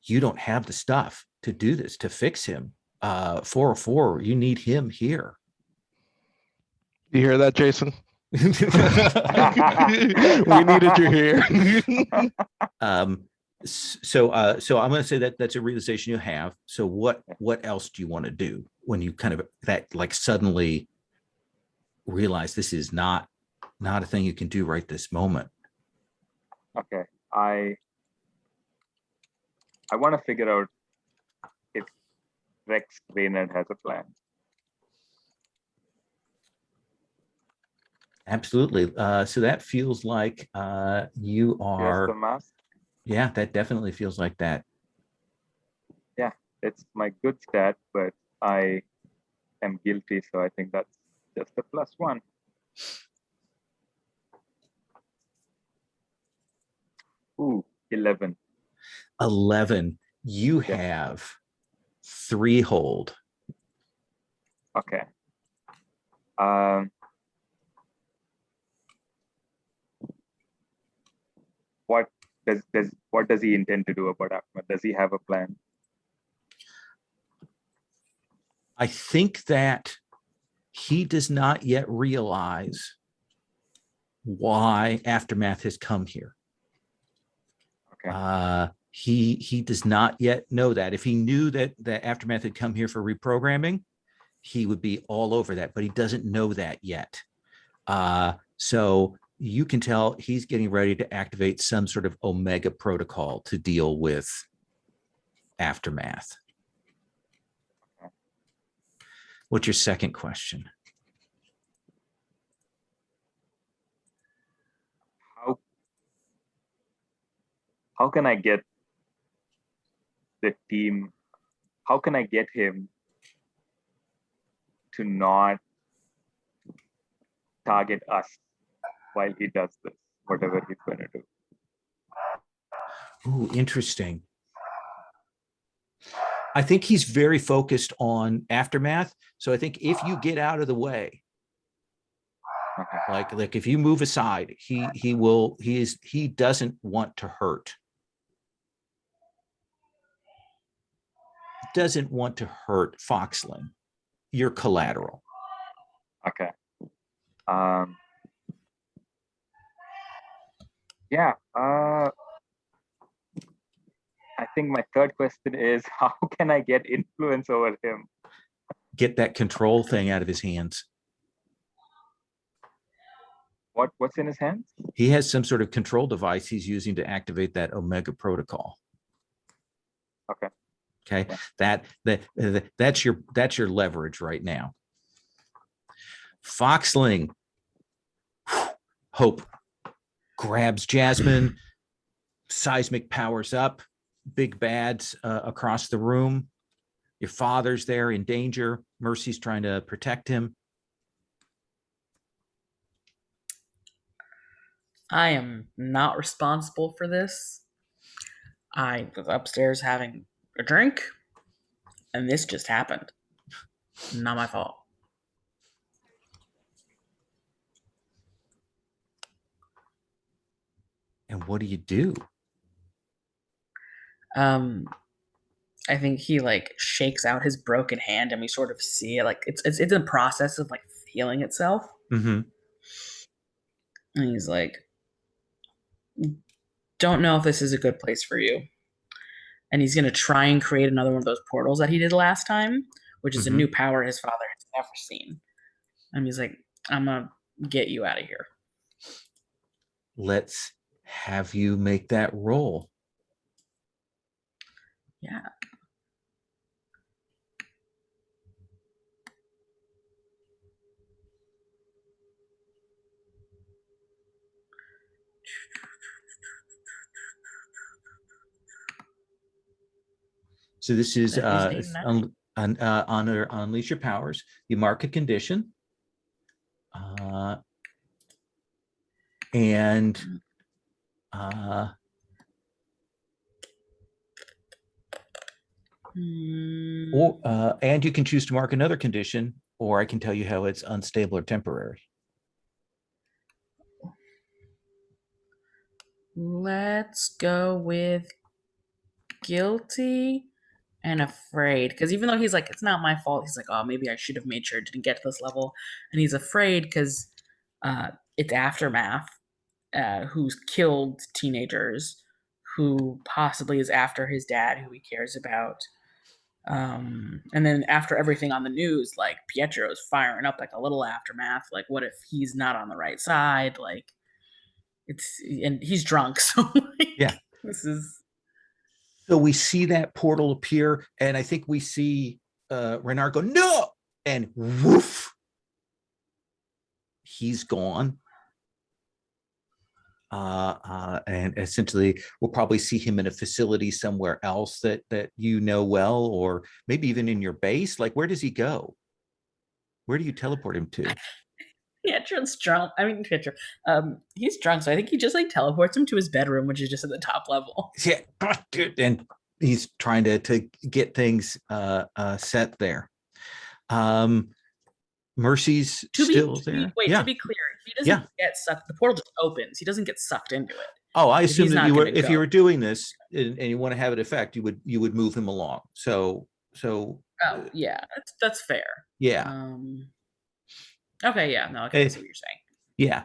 you don't have the stuff to do this, to fix him. 404, you need him here. You hear that, Jason? We needed you here. So I'm going to say that that's a realization you have. So what else do you want to do when you kind of suddenly realize this is not a thing you can do right this moment? Okay, I want to figure out if Rex Raynard has a plan. Absolutely. So that feels like you are. Yes, the mask. Yeah, that definitely feels like that. Yeah, it's my good stat, but I am guilty, so I think that's just a +1. Ooh, 11. 11. You have 3 hold. Okay. What does he intend to do about Ahmed? Does he have a plan? I think that he does not yet realize why Aftermath has come here. Okay. He does not yet know that. If he knew that Aftermath had come here for reprogramming, he would be all over that, but he doesn't know that yet. So you can tell he's getting ready to activate some sort of Omega protocol to deal with Aftermath. Okay. What's your second question? How can I get the team? How can I get him to not target us while he does this, whatever he's going to do? Ooh, interesting. I think he's very focused on Aftermath. So I think if you get out of the way, Okay. like if you move aside, he doesn't want to hurt. Doesn't want to hurt Foxling. You're collateral. Okay. Yeah. I think my third question is, how can I get influence over him? Get that control thing out of his hands. What's in his hands? He has some sort of control device he's using to activate that Omega protocol. Okay. Okay. Yeah. That's your leverage right now. Foxling. Hope grabs Jasmine. Seismic powers up. Big bads across the room. Your father's there in danger. Mercy's trying to protect him. I am not responsible for this. I was upstairs having a drink, and this just happened. Not my fault. And what do you do? I think he shakes out his broken hand, and we sort of see it it's in the process of healing itself. Mm-hmm. And he's like, don't know if this is a good place for you. and he's gonna try and create another one of those portals that he did last time, which is a new power his father has never seen. And he's like, I'm gonna get you out of here. Let's have you make that roll. Yeah. So this is That is a unleash your powers. You mark a condition, and and you can choose to mark another condition, or I can tell you how it's unstable or temporary. Let's go with guilty and afraid, because even though he's like, it's not my fault, he's like, oh, maybe I should have made sure it didn't get to this level, and he's afraid because it's Aftermath, who's killed teenagers, who possibly is after his dad, who he cares about. And then after everything on the news, like Pietro's firing up like a little Aftermath. Like, what if he's not on the right side? Like, and he's drunk, so like, yeah, this is. So we see that portal appear, and I think we see Renard go no, and woof, he's gone. And essentially, we'll probably see him in a facility somewhere else that you know well, or maybe even in your base. Like, where does he go? Where do you teleport him to? Pietro's drunk. I mean, Pietro. He's drunk, so I think he just like teleports him to his bedroom, which is just at the top level. Yeah, and he's trying to get things set there. Mercy's still there. Wait, yeah. To be clear, he doesn't get sucked. The portal just opens. He doesn't get sucked into it. Oh, I assume that you were, if you were doing this and you want to have it effect, you would move him along. So. Oh yeah, that's fair. Yeah. Okay. Yeah. No. Okay. I see what you're saying. Yeah.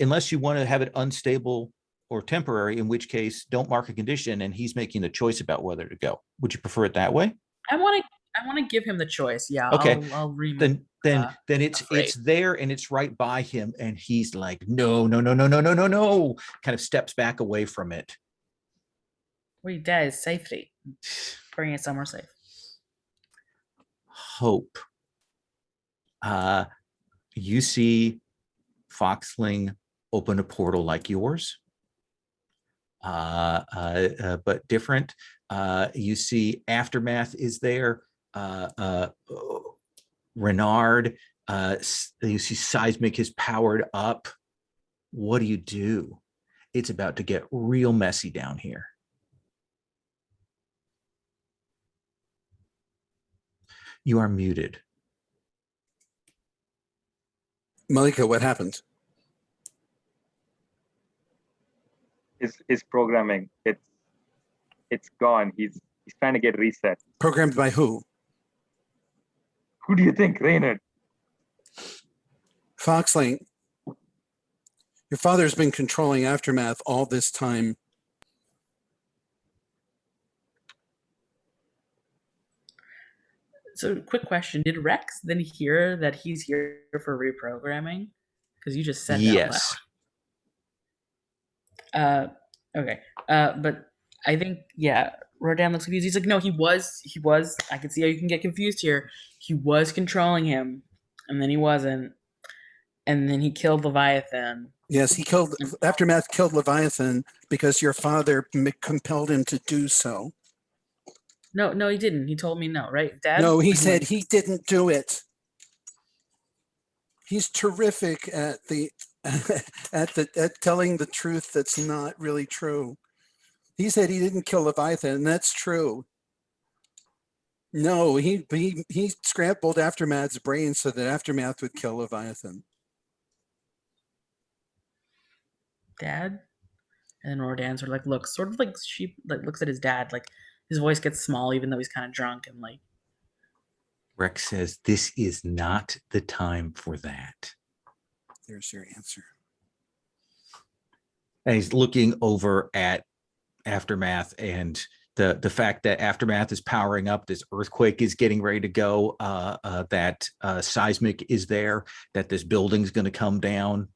Unless you want to have it unstable or temporary, in which case don't mark a condition, and he's making the choice about whether to go. Would you prefer it that way? I want to give him the choice. Yeah. Okay. I'll remove. Then it's there and it's right by him, and he's like, no, kind of steps back away from it. Where he dies, safety. Bring it somewhere safe. Hope. You see Foxling open a portal like yours, but different. You see Aftermath is there. Renard, you see Seismic is powered up. What do? It's about to get real messy down here. You are muted. Malika, what happened? His programming, it's gone. He's trying to get reset. Programmed by who? Who do you think, Reynard? Foxling, your father's been controlling Aftermath all this time. So, quick question: did Rex then hear that he's here for reprogramming? Because you just said that. Yes. Okay. But I think Rodan looks confused. He's like, no, he was. I can see how you can get confused here. He was controlling him, and then he wasn't, and then he killed Leviathan. Yes, Aftermath killed Leviathan because your father compelled him to do so. No, he didn't. He told me no, right, Dad? No, he said he didn't do it. He's terrific at at telling the truth that's not really true. He said he didn't kill Leviathan, and that's true. No, he scrambled Aftermath's brain so that Aftermath would kill Leviathan. Dad? And then Rodan sort of like looks, sort of like sheep, like looks at his dad, like his voice gets small even though he's kind of drunk, and like Rex says, this is not the time for that. There's your answer. And he's looking over at Aftermath, and the fact that Aftermath is powering up, this earthquake is getting ready to go, that seismic is there, that this building's going to come down.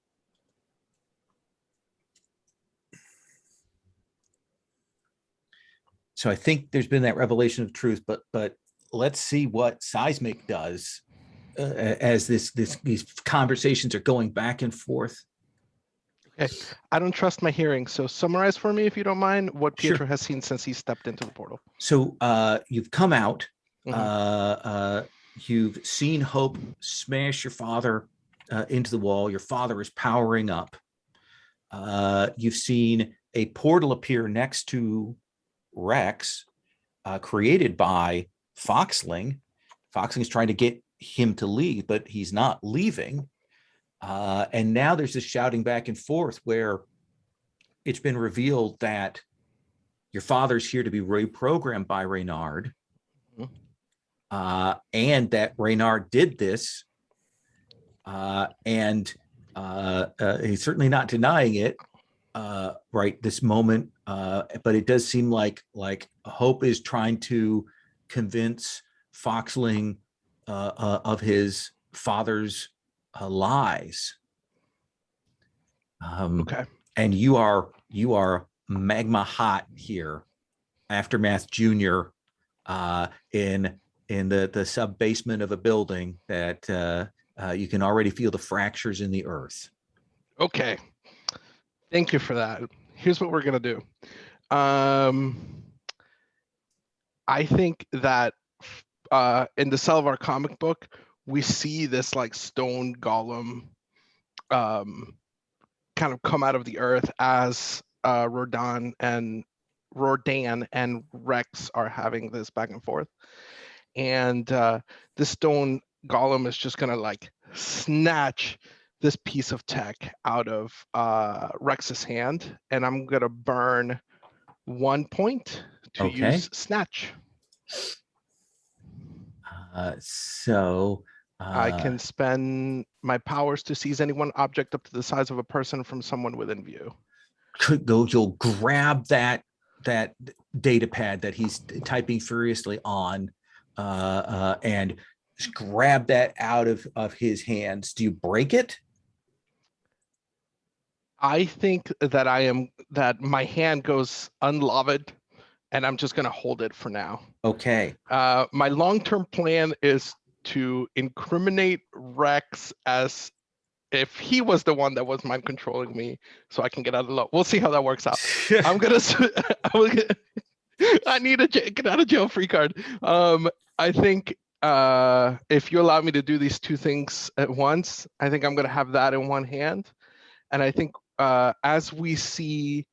So I think there's been that revelation of truth, but let's see what seismic does as these conversations are going back and forth. Okay, I don't trust my hearing, so summarize for me, if you don't mind, what Pietro Sure. has seen since he stepped into the portal. So you've come out. Mhm. You've seen Hope smash your father into the wall. Your father is powering up. You've seen a portal appear next to Rex, created by Foxling. Foxling is trying to get him to leave, but he's not leaving. And now there's this shouting back and forth where it's been revealed that your father's here to be reprogrammed by Reynard, and that Reynard did this, and he's certainly not denying it right this moment. But it does seem like Hope is trying to convince Foxling of his father's lies. Okay. And you are magma hot here, Aftermath Junior, in the sub basement of a building that you can already feel the fractures in the earth. Okay. Thank you for that. Here's what we're gonna do. I think that in the cell of our comic book, we see this like stone golem kind of come out of the earth as Rodan and Rex are having this back and forth. And this stone golem is just gonna like snatch this piece of tech out of Rex's hand, and I'm gonna burn 1 point to use snatch. I can spend my powers to seize any one object up to the size of a person from someone within view. You'll grab that data pad that he's typing furiously on, and grab that out of his hands. Do you break it? I think that my hand goes unloved, and I'm just gonna hold it for now. Okay. My long-term plan is to incriminate Rex as if he was the one that was mind controlling me, so I can get out of the law. We'll see how that works out. I need a get out of jail free card. I think if you allow me to do these two things at once, I think I'm gonna have that in one hand, and I think as we see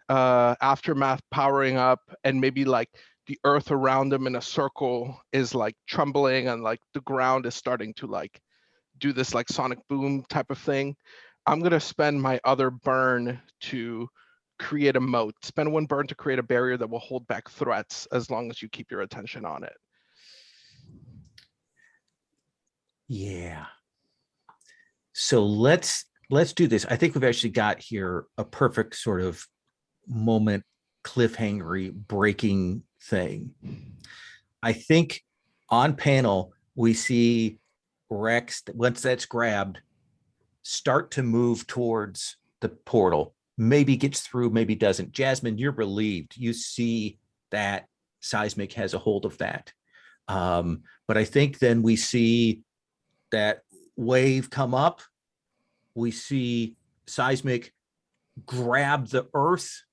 Aftermath powering up, and maybe like the earth around them in a circle is like trembling, and like the ground is starting to like do this like sonic boom type of thing, I'm gonna spend my other burn to create a moat. Spend 1 burn to create a barrier that will hold back threats as long as you keep your attention on it. Yeah. So let's do this. I think we've actually got here a perfect sort of moment, cliffhangery breaking thing. I think on panel we see Rex, once that's grabbed, start to move towards the portal. Maybe gets through, maybe doesn't. Jasmine, you're relieved. You see that seismic has a hold of that. But I think then we see that wave come up. We see seismic grab the earth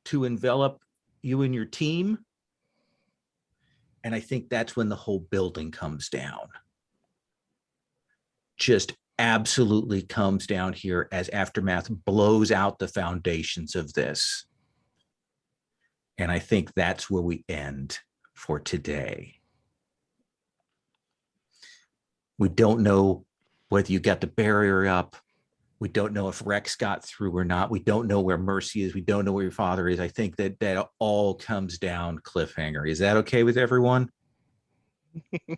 to envelop you and your team. And I think that's when the whole building comes down. Just absolutely comes down here as Aftermath blows out the foundations of this. And I think that's where we end for today. We don't know whether you got the barrier up. We don't know if Rex got through or not. We don't know where Mercy is. We don't know where your father is. I think that all comes down cliffhanger. Is that okay with everyone?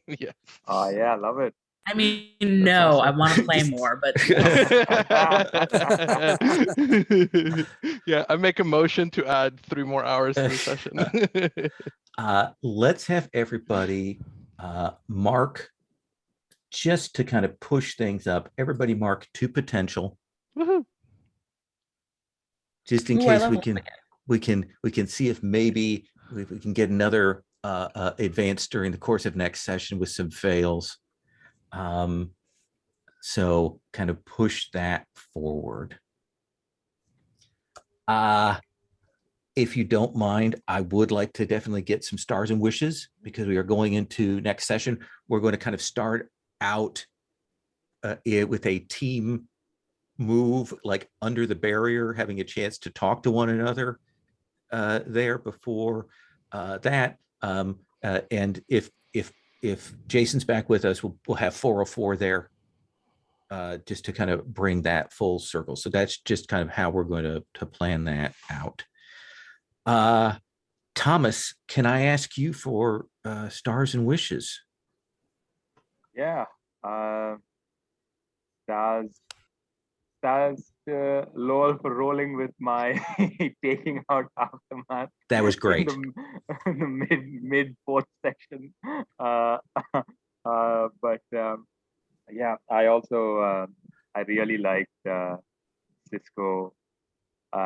Yes. Yeah, love it. I mean, no, I want to play more, but Yeah, I make a motion to add 3 more hours to the session. Let's have everybody mark, just to kind of push things up. Everybody mark 2 potential, Woohoo. just in Ooh, I case love we can see if maybe we can get another advance during the course of next session with some fails. So kind of push that forward. If you don't mind, I would like to definitely get some stars and wishes, because we are going into next session. We're going to kind of start out with a team move, like under the barrier, having a chance to talk to one another there before that. And if Jason's back with us, we'll have 404 there, just to kind of bring that full circle. So that's just kind of how we're going to plan that out. Thomas, can I ask you for stars and wishes? Yeah. Stars lol for rolling with my taking out Aftermath. That was great. In the mid 4th section. But yeah, I also I really liked Cisco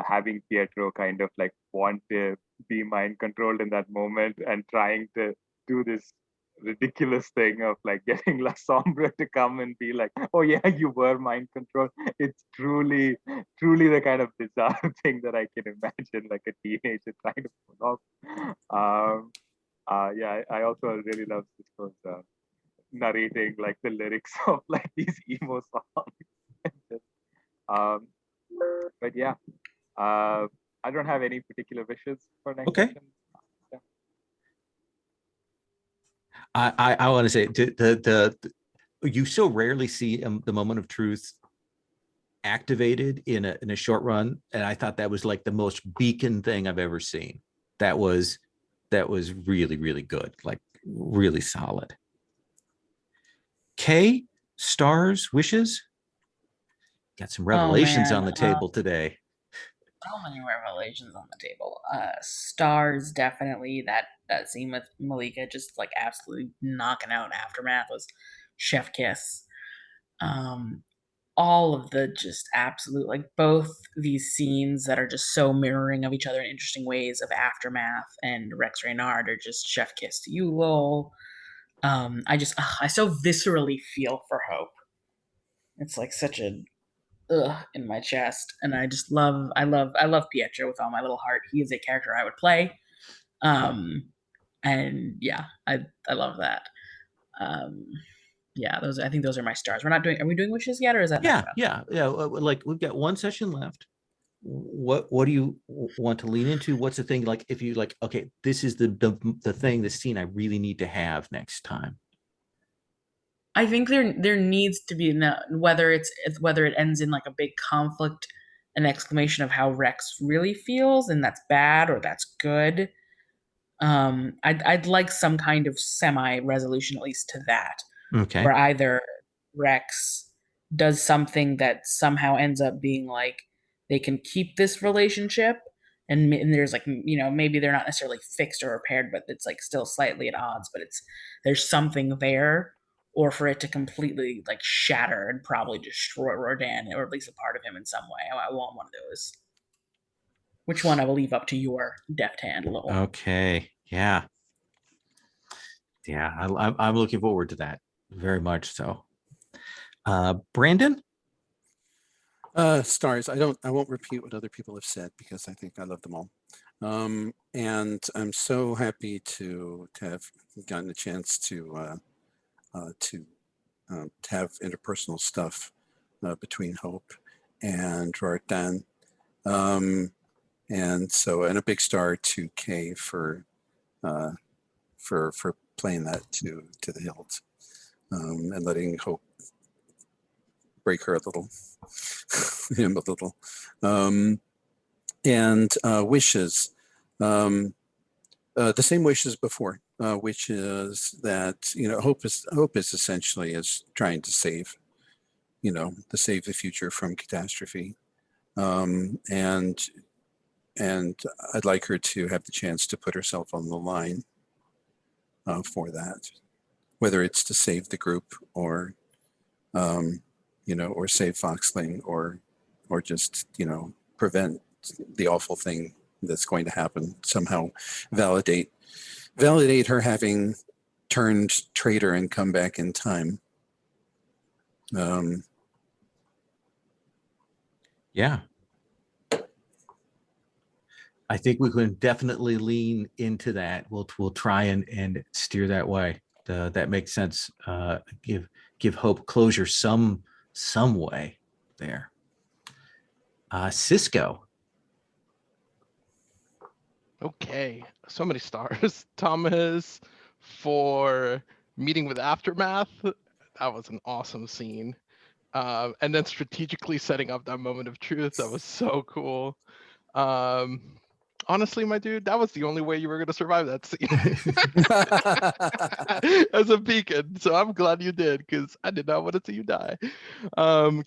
having Pietro kind of like want to be mind controlled in that moment and trying to do this ridiculous thing of like getting La Sombra to come and be like, oh yeah, you were mind controlled. It's truly the kind of bizarre thing that I can imagine like a teenager trying to pull off. Yeah, I also really love Cisco's narrating like the lyrics of like these emo songs. But yeah, I don't have any particular wishes for next Okay. session. Yeah. I want to say the you so rarely see the moment of truth activated in a short run, and I thought that was like the most beacon thing I've ever seen. That was really good, like really solid. Kay, stars, wishes. Got some revelations on the table today. So many revelations on the table. Stars, definitely. That scene with Malika just like absolutely knocking out Aftermath was chef kiss. All of the just absolute, like both these scenes that are just so mirroring of each other in interesting ways of Aftermath and Rex Reynard are just chef kiss to you, lol. I so viscerally feel for Hope. It's like such a in my chest, and I love Pietro with all my little heart. He is a character I would play. And yeah, I love that. Yeah, I think those are my stars. Are we doing wishes yet, or is that yeah like we've got 1 session left. What do you want to lean into? What's the thing, like if you like, okay, this is the thing, the scene I really need to have next time? I think there needs to be whether it ends in like a big conflict, an exclamation of how Rex really feels, and that's bad or that's good. I'd like some kind of semi resolution at least to that. Okay. Where either Rex does something that somehow ends up being like they can keep this relationship, and there's like, maybe they're not necessarily fixed or repaired, but it's like still slightly at odds, but there's something there, or for it to completely like shatter and probably destroy Rodan, or at least a part of him in some way. I want one of those. Which one I will leave up to your deft hand, Lowell. Okay. Yeah. I'm looking forward to that very much. So, Brandon. Stars. I won't repeat what other people have said because I think I love them all. And I'm so happy to have gotten a chance to have interpersonal stuff between Hope and Rortan. And a big star to Kay for playing that to the hilt, and letting Hope break her a little, him a little. And wishes, the same wishes before. which is that, you know, hope is essentially is trying to save, you know, to save the future from catastrophe. And I'd like her to have the chance to put herself on the line for that, whether it's to save the group or, you know, or save Foxling or just, you know, prevent the awful thing that's going to happen, somehow validate her having turned traitor and come back in time. Yeah. I think we can definitely lean into that. We'll try and steer that way. That makes sense. Give Hope closure some way there. Cisco. Okay, so many stars. Thomas for meeting with Aftermath. That was an awesome scene. And then strategically setting up that moment of truth. That was so cool. Honestly, my dude, that was the only way you were going to survive that scene as a beacon. So I'm glad you did, because I did not want to see you die.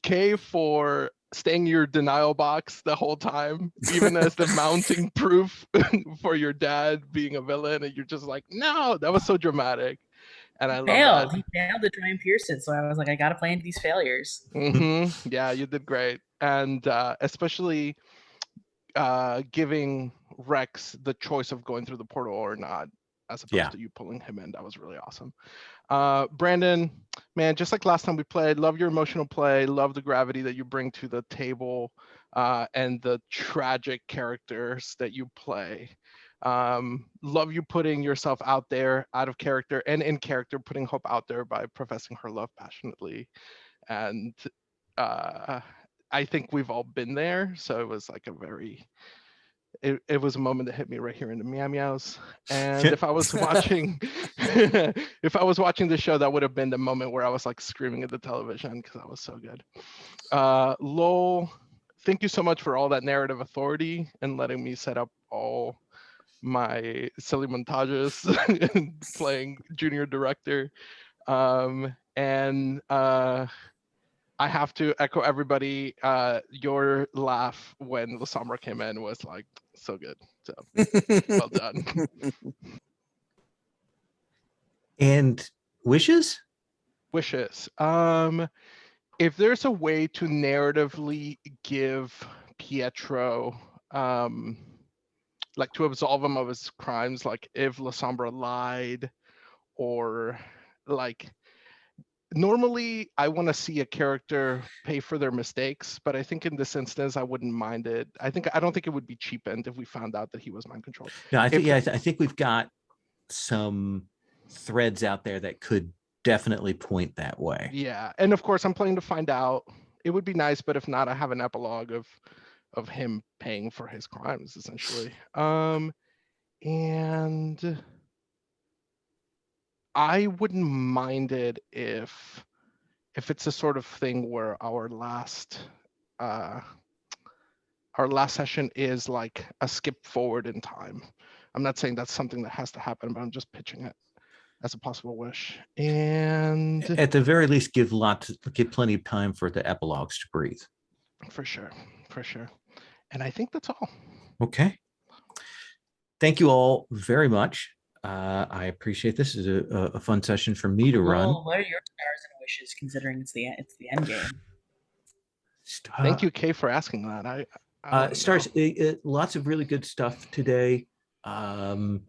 K for staying in your denial box the whole time, even as the mounting proof for your dad being a villain, and you're just like, no, that was so dramatic. And I love that. He failed to try and pierce it, so I was like, I gotta play into these failures. Yeah, you did great. And especially giving Rex the choice of going through the portal or not, as opposed to you pulling him in. That was really awesome. Brandon, man, just like last time we played, love your emotional play, love the gravity that you bring to the table, and the tragic characters that you play. Love you putting yourself out there, out of character and in character, putting Hope out there by professing her love passionately. And I think we've all been there. So it was like a very, it was a moment that hit me right here in the meow meows. And if I was watching, if I was watching the show, that would have been the moment where I was like screaming at the television because that was so good. Lowell, thank you so much for all that narrative authority and letting me set up all my silly montages playing junior director. I have to echo everybody. Your laugh when Lasombra came in was like so good. So well done. And wishes? Wishes. If there's a way to narratively give Pietro, like to absolve him of his crimes, like if Lasombra lied, or like, normally I want to see a character pay for their mistakes, but I think in this instance I wouldn't mind it. I don't think it would be cheapened if we found out that he was mind controlled. No, I think I think we've got some threads out there that could definitely point that way. Yeah, and of course I'm playing to find out. It would be nice, but if not, I have an epilogue of him paying for his crimes essentially. And I wouldn't mind it if it's a sort of thing where our last session is like a skip forward in time. I'm not saying that's something that has to happen, but I'm just pitching it as a possible wish. And at the very least, give plenty of time for the epilogues to breathe. For sure. And I think that's all. Okay. Thank you all very much. I appreciate this. This is a fun session for me to run. What are your stars and wishes, considering it's the end game? Thank you, Kay, for asking that. Stars, lots of really good stuff today. I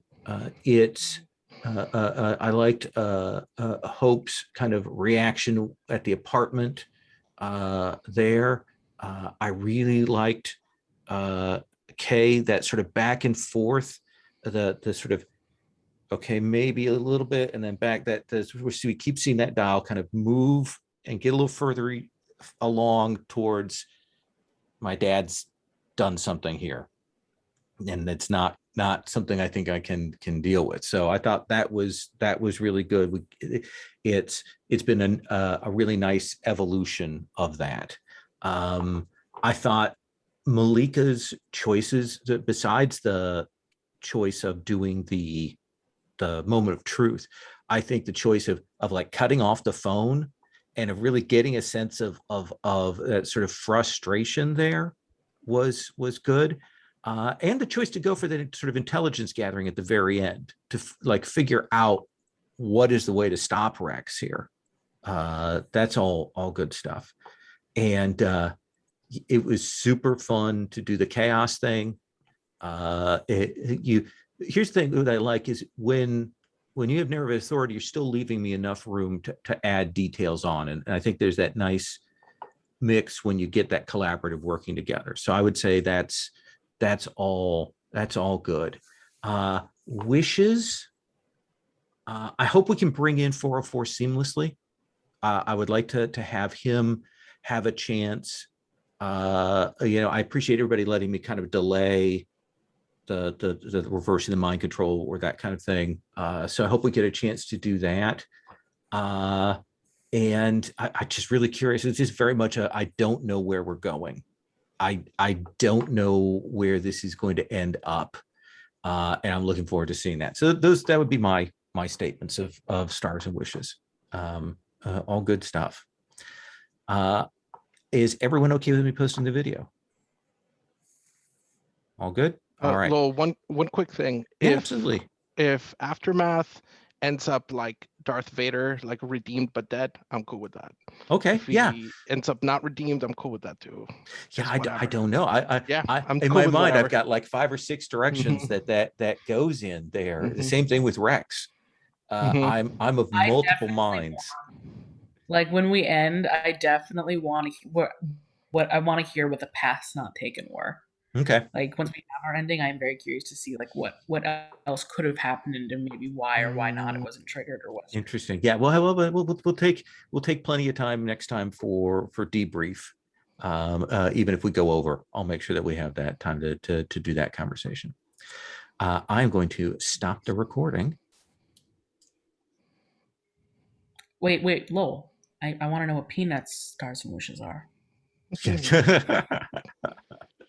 liked Hope's kind of reaction at the apartment there. I really liked Kay, that sort of back and forth, the sort of, okay, maybe a little bit, and then back, we keep seeing that dial kind of move and get a little further along towards my dad's done something here, and it's not something I think I can deal with. So I thought that was really good. It's been a really nice evolution of that. I thought Malika's choices, besides the choice of doing the the moment of truth, I think the choice of like cutting off the phone and of really getting a sense of that sort of frustration there was good. And the choice to go for the sort of intelligence gathering at the very end to like figure out what is the way to stop Rex here. That's all good stuff. And it was super fun to do the chaos thing. Here's the thing that I like is when you have narrative authority, you're still leaving me enough room to add details on. And I think there's that nice mix when you get that collaborative working together. So I would say that's all good. Wishes. I hope we can bring in 404 seamlessly. I would like to have him have a chance. I appreciate everybody letting me kind of delay the reversing the mind control or that kind of thing. So I hope we get a chance to do that. And I'm just really curious. It's just very much I don't know where we're going. I don't know where this is going to end up. And I'm looking forward to seeing that. So that would be my statements of stars and wishes. All good stuff. Is everyone okay with me posting the video? All good? All right. Lowell, one quick thing. Yeah, absolutely. If Aftermath ends up like Darth Vader, like redeemed but dead, I'm cool with that. Okay. If he ends up not redeemed, I'm cool with that too. Yeah, I don't know. I'm in cool my with mind, whatever. I've got like 5 or 6 directions that goes in there. The same thing with Rex. I'm of multiple minds. Like when we end, I definitely want to what I want to hear what the paths not taken were. Okay. Like once we have our ending, I'm very curious to see like what else could have happened and maybe why or why not it wasn't triggered or was. Interesting. Yeah. Well, we'll take plenty of time next time for debrief. Even if we go over, I'll make sure that we have that time to do that conversation. I'm going to stop the recording. Wait, Lowell. I want to know what Peanut's stars and wishes are.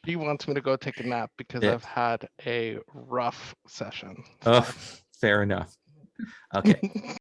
He wants me to go take a nap because Yeah. I've had a rough session. Oh, fair enough. Okay.